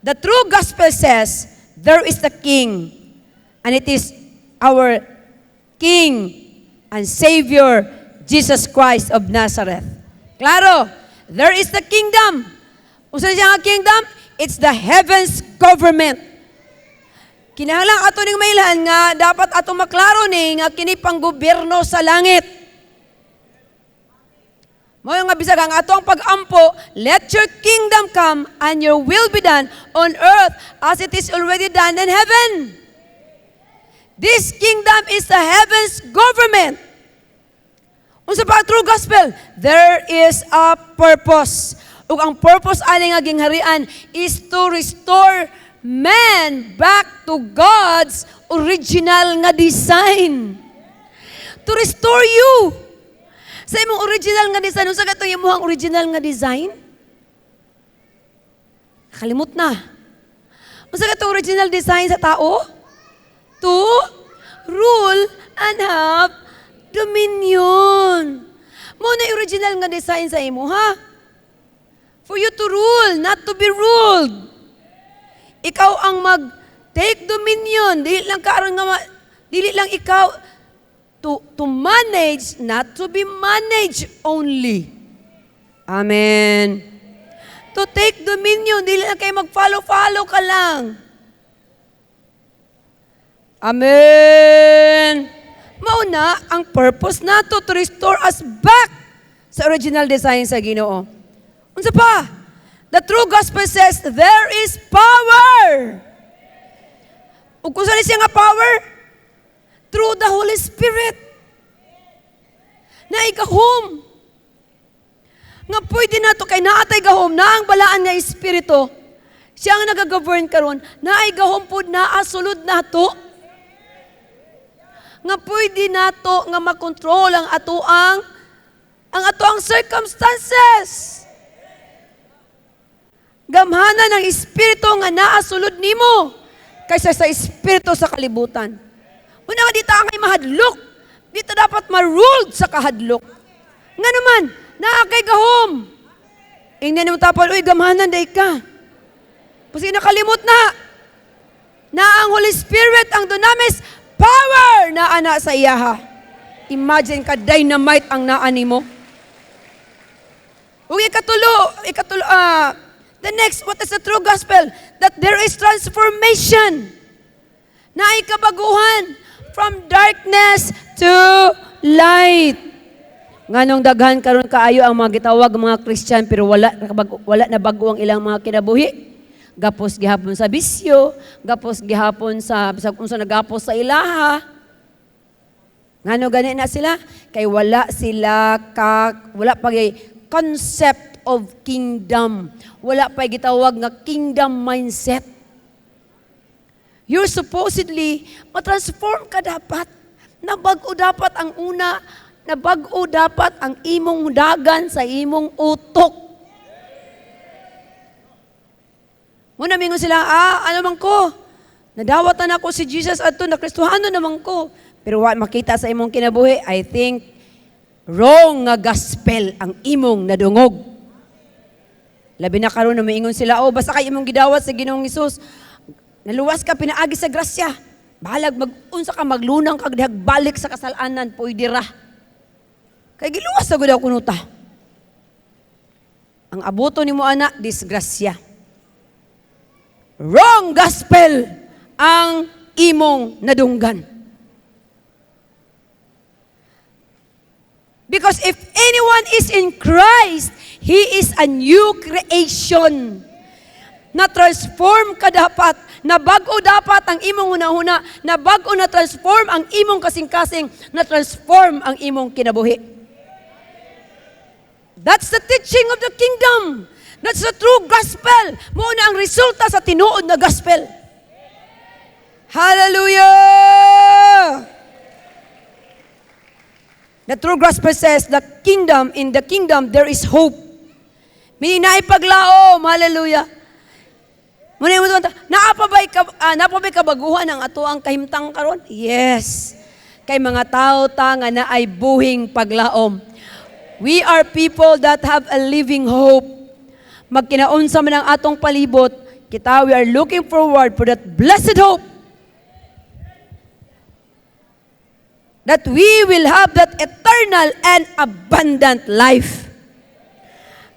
The true gospel says, there is the king. And it is our King and Savior, Jesus Christ of Nazareth. Claro, there is the kingdom. Usa siya nga kingdom? It's the heaven's government. Kinahanglan ato ning mailan nga dapat ato maklaro ni nga kini pang gobyerno sa langit. Mo nga bisag ang atong pag-ampo, let your kingdom come and your will be done on earth as it is already done in heaven. This kingdom is the heaven's government. Unsa pa true gospel? There is a purpose. Ug ang purpose ani nga gingharian is to restore man back to God's original nga design. To restore you. Sa imong original nga design, unsa katong imong original nga design? Kalimot na. Unsa katong original design sa tao? To rule and have dominion. Mo na original nga design sa imo, ha? For you to rule, not to be ruled. Ikaw ang mag-take dominion. Dili lang ikaw to manage, not to be managed only. Amen. To take dominion, dili lang kayo mag-follow ka lang. Amen. mauna ang purpose nato to restore us back sa original design sa Ginoo. Unsa pa? The true gospel says there is power. Ug kung saan siya nga power? Through the Holy Spirit. Na igahom. Nga pwede na to kay naatay gahom na ang balaan nga espiritu. Siya ang nagagovern karon na ay gahom pod na asulod na to. Nga pwede na to nga makontrol ang atoang circumstances. Gamhanan ng espiritu nga naasulod nimo kaysa sa espiritu sa kalibutan. Una nga dito ang mahadlok. Dito dapat ma-ruled sa kahadlok. Nga naman, naakay gahom. Ingnan mo tapal, uy, gamhanan day ka. Kasi nakalimot na ang Holy Spirit, ang dunamis, power na ana sa iyaha. Imagine ka, dynamite ang naani mo. Ug the next, what is the true gospel? That there is transformation. Na ikabaguhan from darkness to light. Nganong daghan karon kaayo ang mga gitawag mga Christian pero wala na bago ang ilang mga kinabuhi. Gapos gihapon sa bisyo, gapos gihapon sa kung sa nagapos sa ilaha. Ngano gani na sila? Kay wala pa concept of kingdom. Wala pa gitawag nga kingdom mindset. You're supposedly matransform ka dapat. Nabago dapat ang una, nabago dapat ang imong dagan sa imong utok. Muna mingon sila, ano man ko? Nadawatan ako si Jesus adto na Kristohano naman ko. Pero wa makita sa imong kinabuhi, I think wrong nga gospel ang imong nadungog. Labi na karon na maingon sila, basta kay imong gidawat sa Ginoong Hesus. Naluwas ka, pinaagi sa grasya. Bahalag, unsa ka, maglunang kag balik sa kasalanan, pwede ra. Kaya giluwas na gud ako kunuta. Ang abuto ni mo anak, disgrasya. Wrong gospel ang imong nadunggan. Because if anyone is in Christ, he is a new creation. Na-transform ka dapat, na bago dapat ang imong hunahuna, na bago na-transform ang imong kasing-kasing, na-transform ang imong kinabuhi. That's the teaching of the kingdom. That's the true gospel. Muna ang resulta sa tinuod na gospel. Hallelujah! The true gospel says, in the kingdom, there is hope. Meaning, naipaglaom. Hallelujah! Muna yung napabay kabaguhan ang ato ang kahimtang karon? Yes. Kay mga tao nga na ay buhing paglaom. We are people that have a living hope. Magkinaunsa man ang atong palibot, we are looking forward for that blessed hope. That we will have that eternal and abundant life.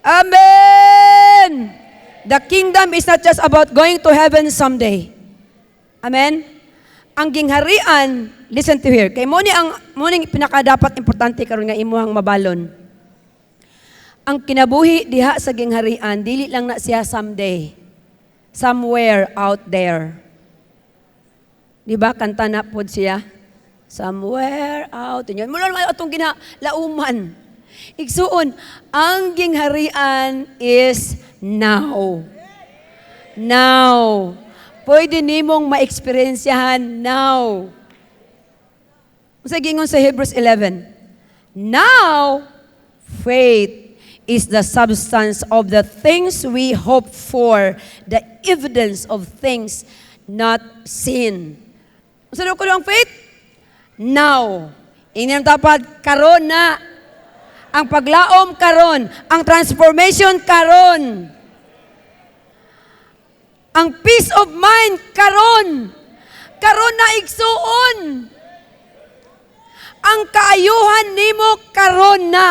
Amen! The kingdom is not just about going to heaven someday. Amen? Ang gingharian, listen to here. Kay mo ni pinakadapat importante karon nga imuhang mabalon. Ang kinabuhi diha sa gingharian, dili lang na siya someday. Somewhere out there. Di ba kanta na pod siya? Somewhere out. Yun. Mula naman itong ginalauman. Igsuon, ang gingharian is now. Now. Pwede nimong ma-experiensyahan now. Sa gingon sa Hebrews 11, now, faith is the substance of the things we hope for, the evidence of things not seen. Sa ko ang faith? Now. Inyong dapat karon na. Ang paglaom karon, ang transformation karon. Ang peace of mind karon. Karon na igsuon. Ang kaayuhan nimo karon na.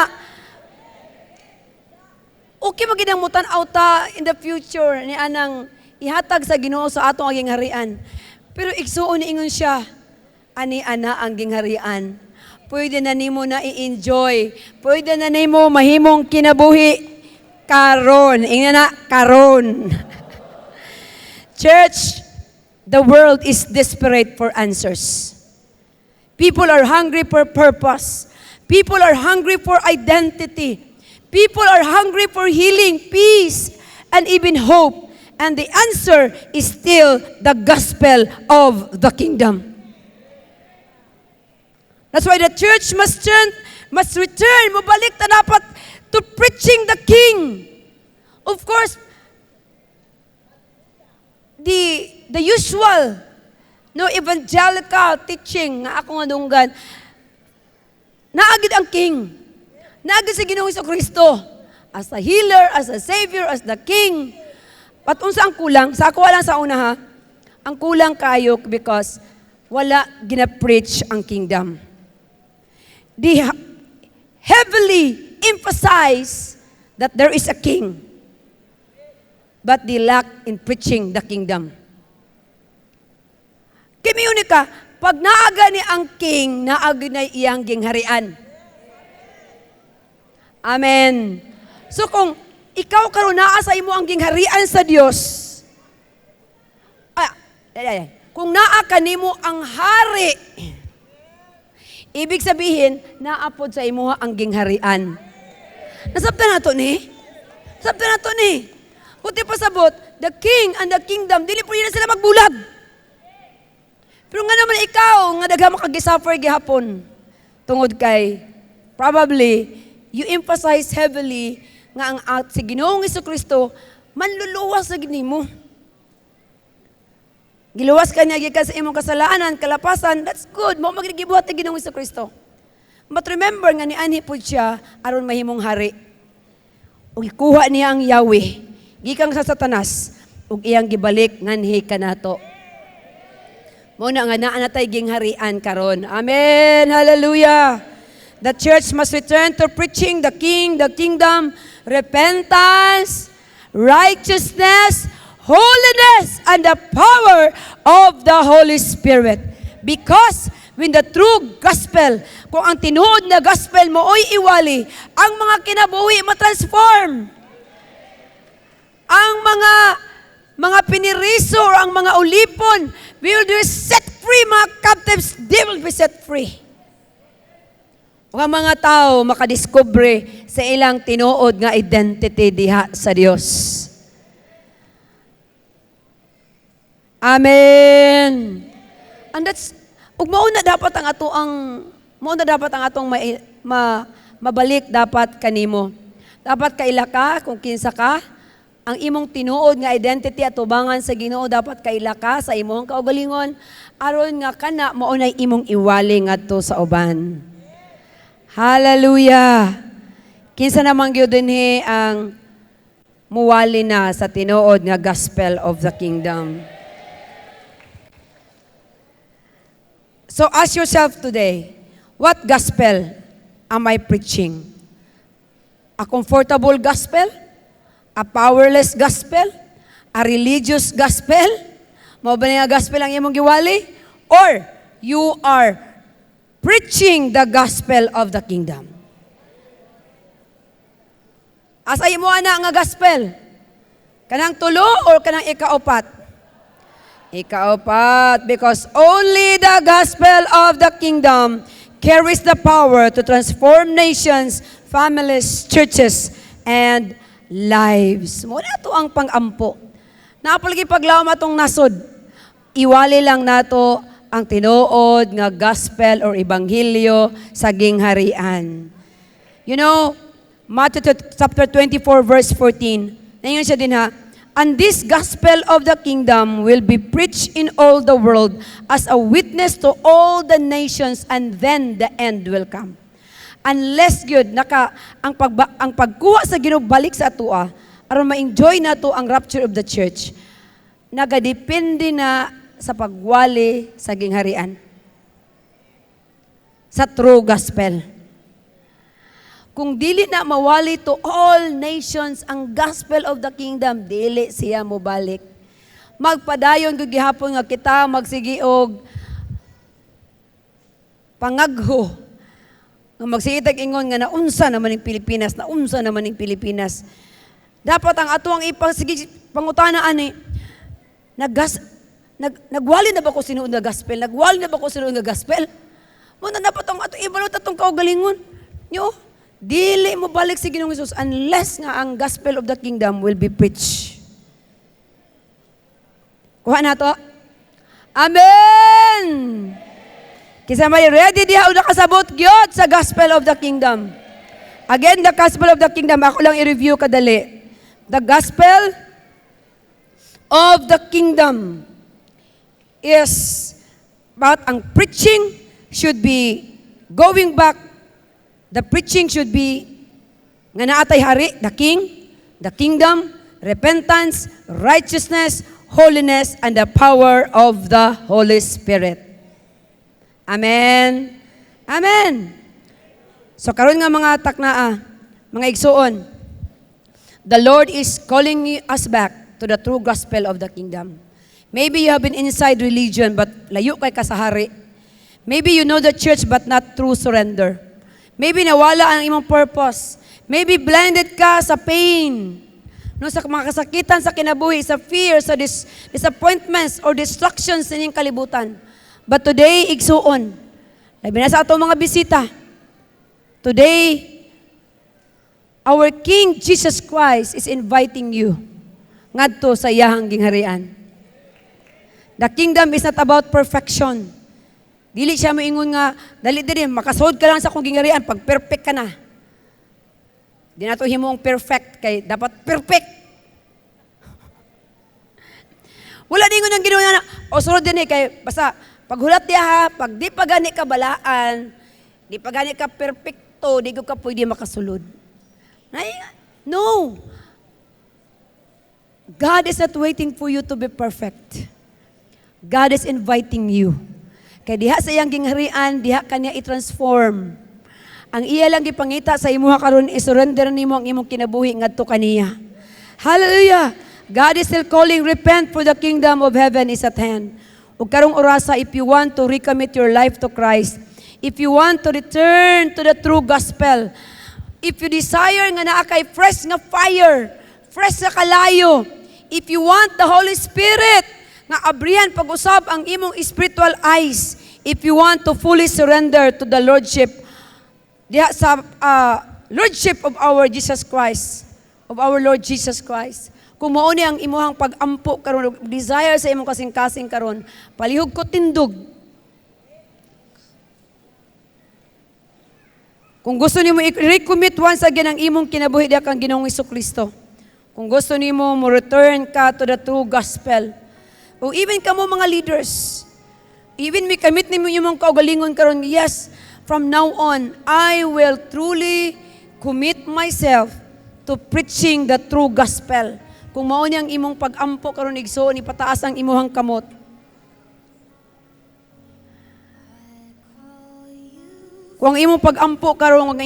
Okay maginamutan auta in the future ni anang ihatag sa Ginoo sa atong aging harian. Pero igsuon ni ingon siya, ani ana ang gingharian. Pwede na nimo na i-enjoy. Pwede na nimo mahimong kinabuhi karon. Ingna na karon. Church, the world is desperate for answers. People are hungry for purpose. People are hungry for identity. People are hungry for healing, peace, and even hope. And the answer is still the gospel of the kingdom. That's why the church must return, mabalik na dapat to preaching the King. Of course, the usual evangelical teaching nga ako nga dunggan, naagid ang King. Naagid sa Ginoong Jesucristo as a healer, as a savior, as the King. At unsa ang kulang? Sa ako lang sa una ha. Ang kulang kayo because wala gina-preach ang kingdom. They heavily emphasize that there is a king, but they lack in preaching the kingdom. Kimi ka, pag naaga ni ang king, naaga na iyang gingharian. Amen. So kung ikaw karon naa sa imo ang gingharian sa Dios, kung naa kanimo ang hari, ibig sabihin, naapod sa imo ang gingharian. Nasabtan nato ni? Nasabtan nato ni? Kundi pasabot, the king and the kingdom, dili po na sila magbulag. Pero nga naman ikaw, nga dagha makagisuffer gihapon, tungod kay, probably, you emphasize heavily nga ang si Ginoong Jesucristo, manluluwas sa ginimo. Giluwas ka niya gikan sa imong kasalanan, kalapasan, that's good. Mo magigibuhat ni Ginoong Jesucristo. But remember nga ni anhi pud siya aron mahimong hari. Ug ikuha niya ang Yahweh gikan sa Satanas ug iyang gibalik nganhi kanato. Mo na nga naa natay gingharian karon. Amen. Hallelujah. The church must return to preaching the King, the kingdom, repentance, righteousness, holiness, and the power of the Holy Spirit. Because when the true gospel, kung ang tinuod na gospel mo oy iwali, ang mga kinabuhi matransform. Ang mga piniriso or ang mga ulipon will be set free, mga captives, they will be set free. Ang mga tao makadiscover sa ilang tinuod nga identity diha sa Dios. Amen. And that's ug mauna dapat ang atong mabalik dapat kanimo. Dapat kaila ka kung kinsa ka, ang imong tinuod nga identity at tubangan sa Ginoo dapat kaila ka sa imong kaugalingon aron nga kana mao nay imong iwali ngadto sa uban. Hallelujah. Kinsa namang gyud dinhi ang muwali na sa tinuod nga gospel of the kingdom. So ask yourself today, what gospel am I preaching? A comfortable gospel? A powerless gospel? A religious gospel? Mao ba nga gospel ang imong giwali? Or you are preaching the gospel of the kingdom? Asa imo ana nga gospel? Kanang tulo or kanang ikaapat? Ikaapat, because only the gospel of the kingdom carries the power to transform nations, families, churches, and lives. Muna ito ang pang-ampo. Napalagi paglaom atong nasod, iwali lang nato ang tinuod nga gospel or ebanghelyo sa gingharian. You know, Matthew chapter 24 verse 14, nayon siya din ha, and this gospel of the kingdom will be preached in all the world as a witness to all the nations, and then the end will come. Unless good ang pagkuha sa Ginoo balik sa atua aron ma-enjoy nato ang rapture of the church, nagadepende na sa pagwali sa gingharian. Sa true gospel. Kung dili na mawali to all nations ang gospel of the kingdom, dili siya mo balik. Magpadayon kung gihapon nga kita magsigiog pangagho nga magsiitag ingon nga naunsa naman ning Pilipinas, naunsa naman ning Pilipinas. Dapat ang atuang sige pangutana ani nagwali na ba ko sinuod nga gospel? Nagwali na ba ko sinuod nga gospel? Muna dapat ang ato ibalot atong kaugalingon. Nyo, dili mo balik si Ginoong Hesus unless nga ang gospel of the kingdom will be preached. Kuha na to. Amen! Kisa may ready diha o nakasabot gyud sa gospel of the kingdom. Again, the gospel of the kingdom, ako lang i-review kadali. The gospel of the kingdom is about ang preaching should be going back. The preaching should be nga naatay hari, the king, the kingdom, repentance, righteousness, holiness, and the power of the Holy Spirit. Amen. Amen. So karon nga mga taknaa, mga igsuon, the Lord is calling us back to the true gospel of the kingdom. Maybe you have been inside religion but layo kay kasahari. Maybe you know the church but not true surrender. Maybe nawala ang imong purpose. Maybe blinded ka sa pain. No, sa mga kasakitan sa kinabuhi, sa fear, sa disappointments or distractions sa inyong kalibutan. But today, igsuon. Labi na sa atong mga bisita. Today, our King Jesus Christ is inviting you ngadto sa iyahang gingharian. The kingdom is not about perfection. Dili siya moingon nga, dali makasod ka lang sa akong gingharian pag perfect ka na. Di na to himong perfect, kay dapat perfect. Wala din ko nang ginawa na, o sunod din kay basta, paghulat diya ha, pag di pa gani ka balaan, di pa gani ka perfecto, di ko ka pwede makasulod. No. God is not waiting for you to be perfect. God is inviting you. Kaya diha sa iyang gingharian, diha kanya i-transform. Ang iya lang gipangita sa imuha karon i-surrender nimo ang imong kinabuhi ngadto kaniya. Hallelujah! God is still calling, repent for the kingdom of heaven is at hand. Ug karong orasa, if you want to recommit your life to Christ, if you want to return to the true gospel, if you desire nga naa kay fresh nga fire, fresh nga kalayo, if you want the Holy Spirit nga abrihan pag-usab ang imong spiritual eyes, if you want to fully surrender to the Lordship, diha sa Lordship of our Jesus Christ, of our Lord Jesus Christ. Kung mao ni ang imuhang pag-ampo karon, desire sa imong kasing-kasing karon, palihog ko tindog. Kung gusto nimo i-recommit once again ang imong kinabuhi diha kang Ginoong Hesukristo. Kung gusto nimo mo return ka to the true gospel. O even kamo mga leaders, even may commit nimo imong kaugalingon karon, yes, from now on, I will truly commit myself to preaching the true gospel. Kung mao ni ang imong pag-ampo karon igsoon, ipataas ang imuhang kamot. Kung ang imong pag-ampo karon, ang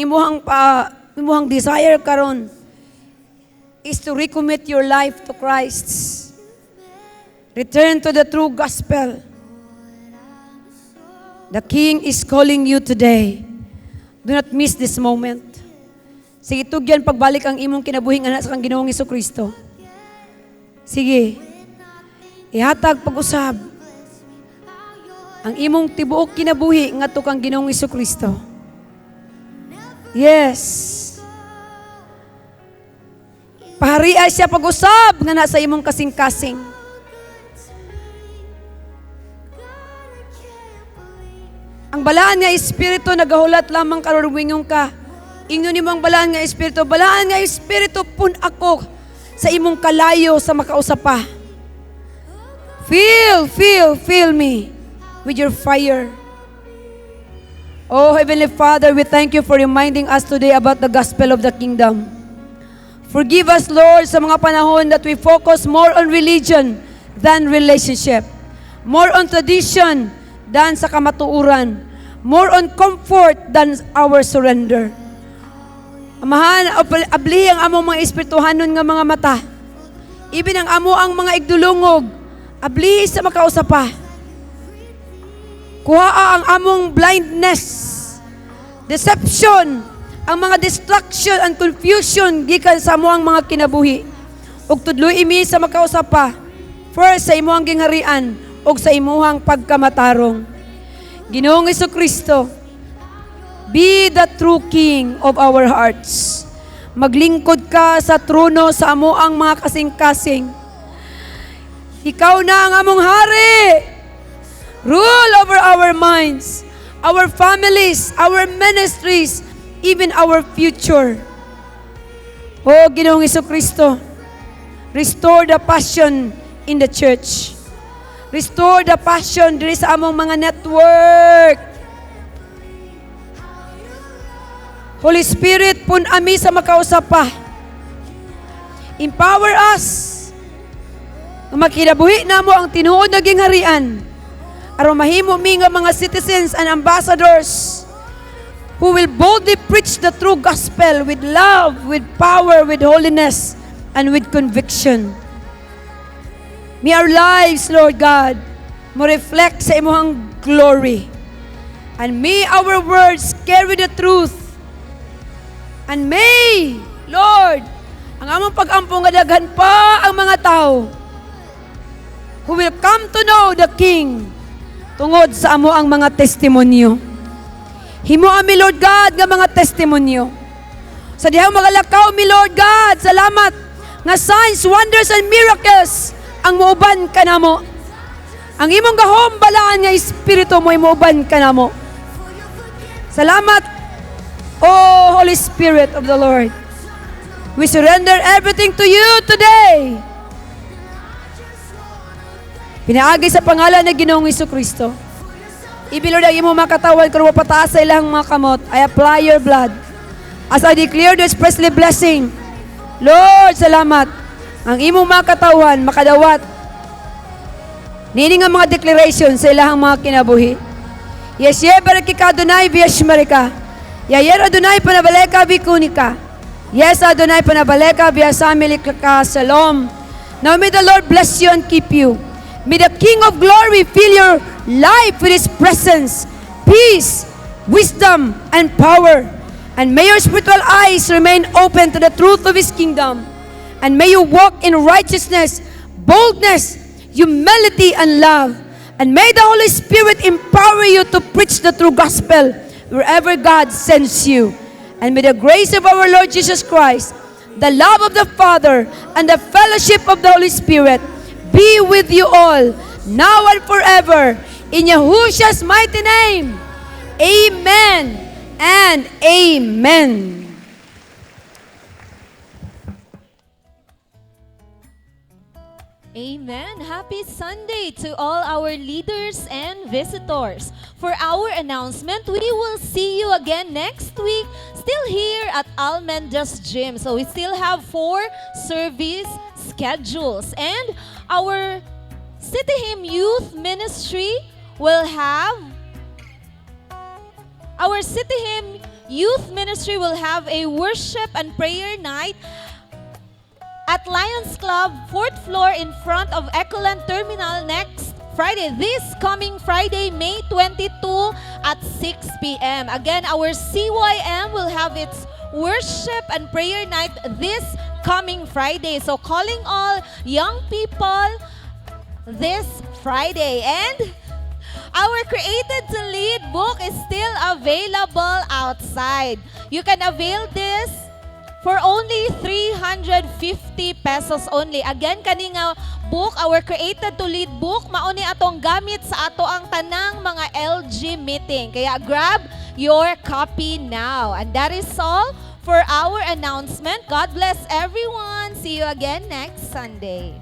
imuhang desire karon is to recommit your life to Christ. Return to the true gospel. The King is calling you today. Do not miss this moment. Sige, tugyan pagbalik ang imong kinabuhing anak sa kang Ginoong Hesukristo. Sige, ihatag pag-usab ang imong tibuok kinabuhi ngadto kang Ginoong Hesukristo. Yes. Pahariay siya pag-usab nga nasa imong kasing-kasing. Ang balaan nga espiritu nagahulat lamang karon wingong ka. Ingnon nimo ang balaan nga espiritu, pun ako sa imong kalayo sa makausapa. Feel me with your fire. Oh, Heavenly Father, we thank you for reminding us today about the gospel of the kingdom. Forgive us, Lord, sa mga panahon that we focus more on religion than relationship. More on tradition than sa kamatuuran. More on comfort than our surrender. Amahan, abli ang among mga espirituhanon nga mga mata. Ibin ang amo ang mga igdulungog. Abli sa makausapa. Kuhaa ang among blindness, deception, ang mga distraction and confusion gikan sa amuang mga kinabuhi. Ug tudloy imi sa makausapa, first sa imuhang gingharian ug sa imuhang pagkamatarong. Ginoong Jesucristo, be the true King of our hearts. Maglingkod ka sa trono sa amuang mga kasing-kasing. Ikaw na ang among hari. Rule over our minds, our families, our ministries, even our future. O Ginoong Jesucristo, restore the passion in the church. Restore the passion diri sa among mga network. Holy Spirit, pun ami sa makausapa. Empower us. Makinabuhi na mo ang tinuod na gingharian. Aron mahimo mi nga mga citizens and ambassadors who will boldly preach the true gospel with love, with power, with holiness, and with conviction. May our lives, Lord God, mo reflect sa imong glory. And may our words carry the truth. And may, Lord, ang among pag-ampong nga daghan pa ang mga tao who will come to know the King tungod sa amo ang mga testimonyo. Himo ami, Lord God, nga mga testimonyo. Sa dihang mga lakaw mi, Lord God, salamat nga signs, wonders, and miracles ang muuban ka namo. Ang imong gahom balaan nga espiritu mo imuuban ka namo. Salamat, O Holy Spirit of the Lord. We surrender everything to you today. Pinaagi sa pangalan ng Ginoong Jesucristo. Ibilod ang imong mga katawan kung mapataas sa ilang mga kamot. I apply your blood. As I declare this priestly blessing, Lord, salamat. Ang imong mga katawan makadawat. Nini nga mga declaration sa ilang mga kinabuhi. Yesye barakika Adonai v'yashmarika. Yayer Adonai panabaleka v'kunika. Yes, Adonai panabaleka v'asamilikaka. Shalom. Now may the Lord bless you and keep you. May the King of Glory fill your life with His presence, peace, wisdom, and power. And may your spiritual eyes remain open to the truth of His kingdom. And may you walk in righteousness, boldness, humility, and love. And may the Holy Spirit empower you to preach the true gospel wherever God sends you. And may the grace of our Lord Jesus Christ, the love of the Father, and the fellowship of the Holy Spirit be with you all, now and forever. In Yahushua's mighty name, amen and amen. Amen. Happy Sunday to all our leaders and visitors. For our announcement, we will see you again next week, still here at Almendra's Gym. So we still have 4 service schedules. And our City Hymn Youth Ministry will have a worship and prayer night at Lions Club, 4th floor in front of Ecoland Terminal next Friday. This coming Friday, May 22 at 6 p.m. Again, our CYM will have its worship and prayer night this coming Friday. So calling all young people this Friday. And our Created to Lead book is still available outside. You can avail this for only 350 pesos only. Again, kaninga book, our Created to Lead book, mauni atong gamit sa ato ang tanang mga LG meeting. Kaya grab your copy now. And that is all for our announcement. God bless everyone. See you again next Sunday.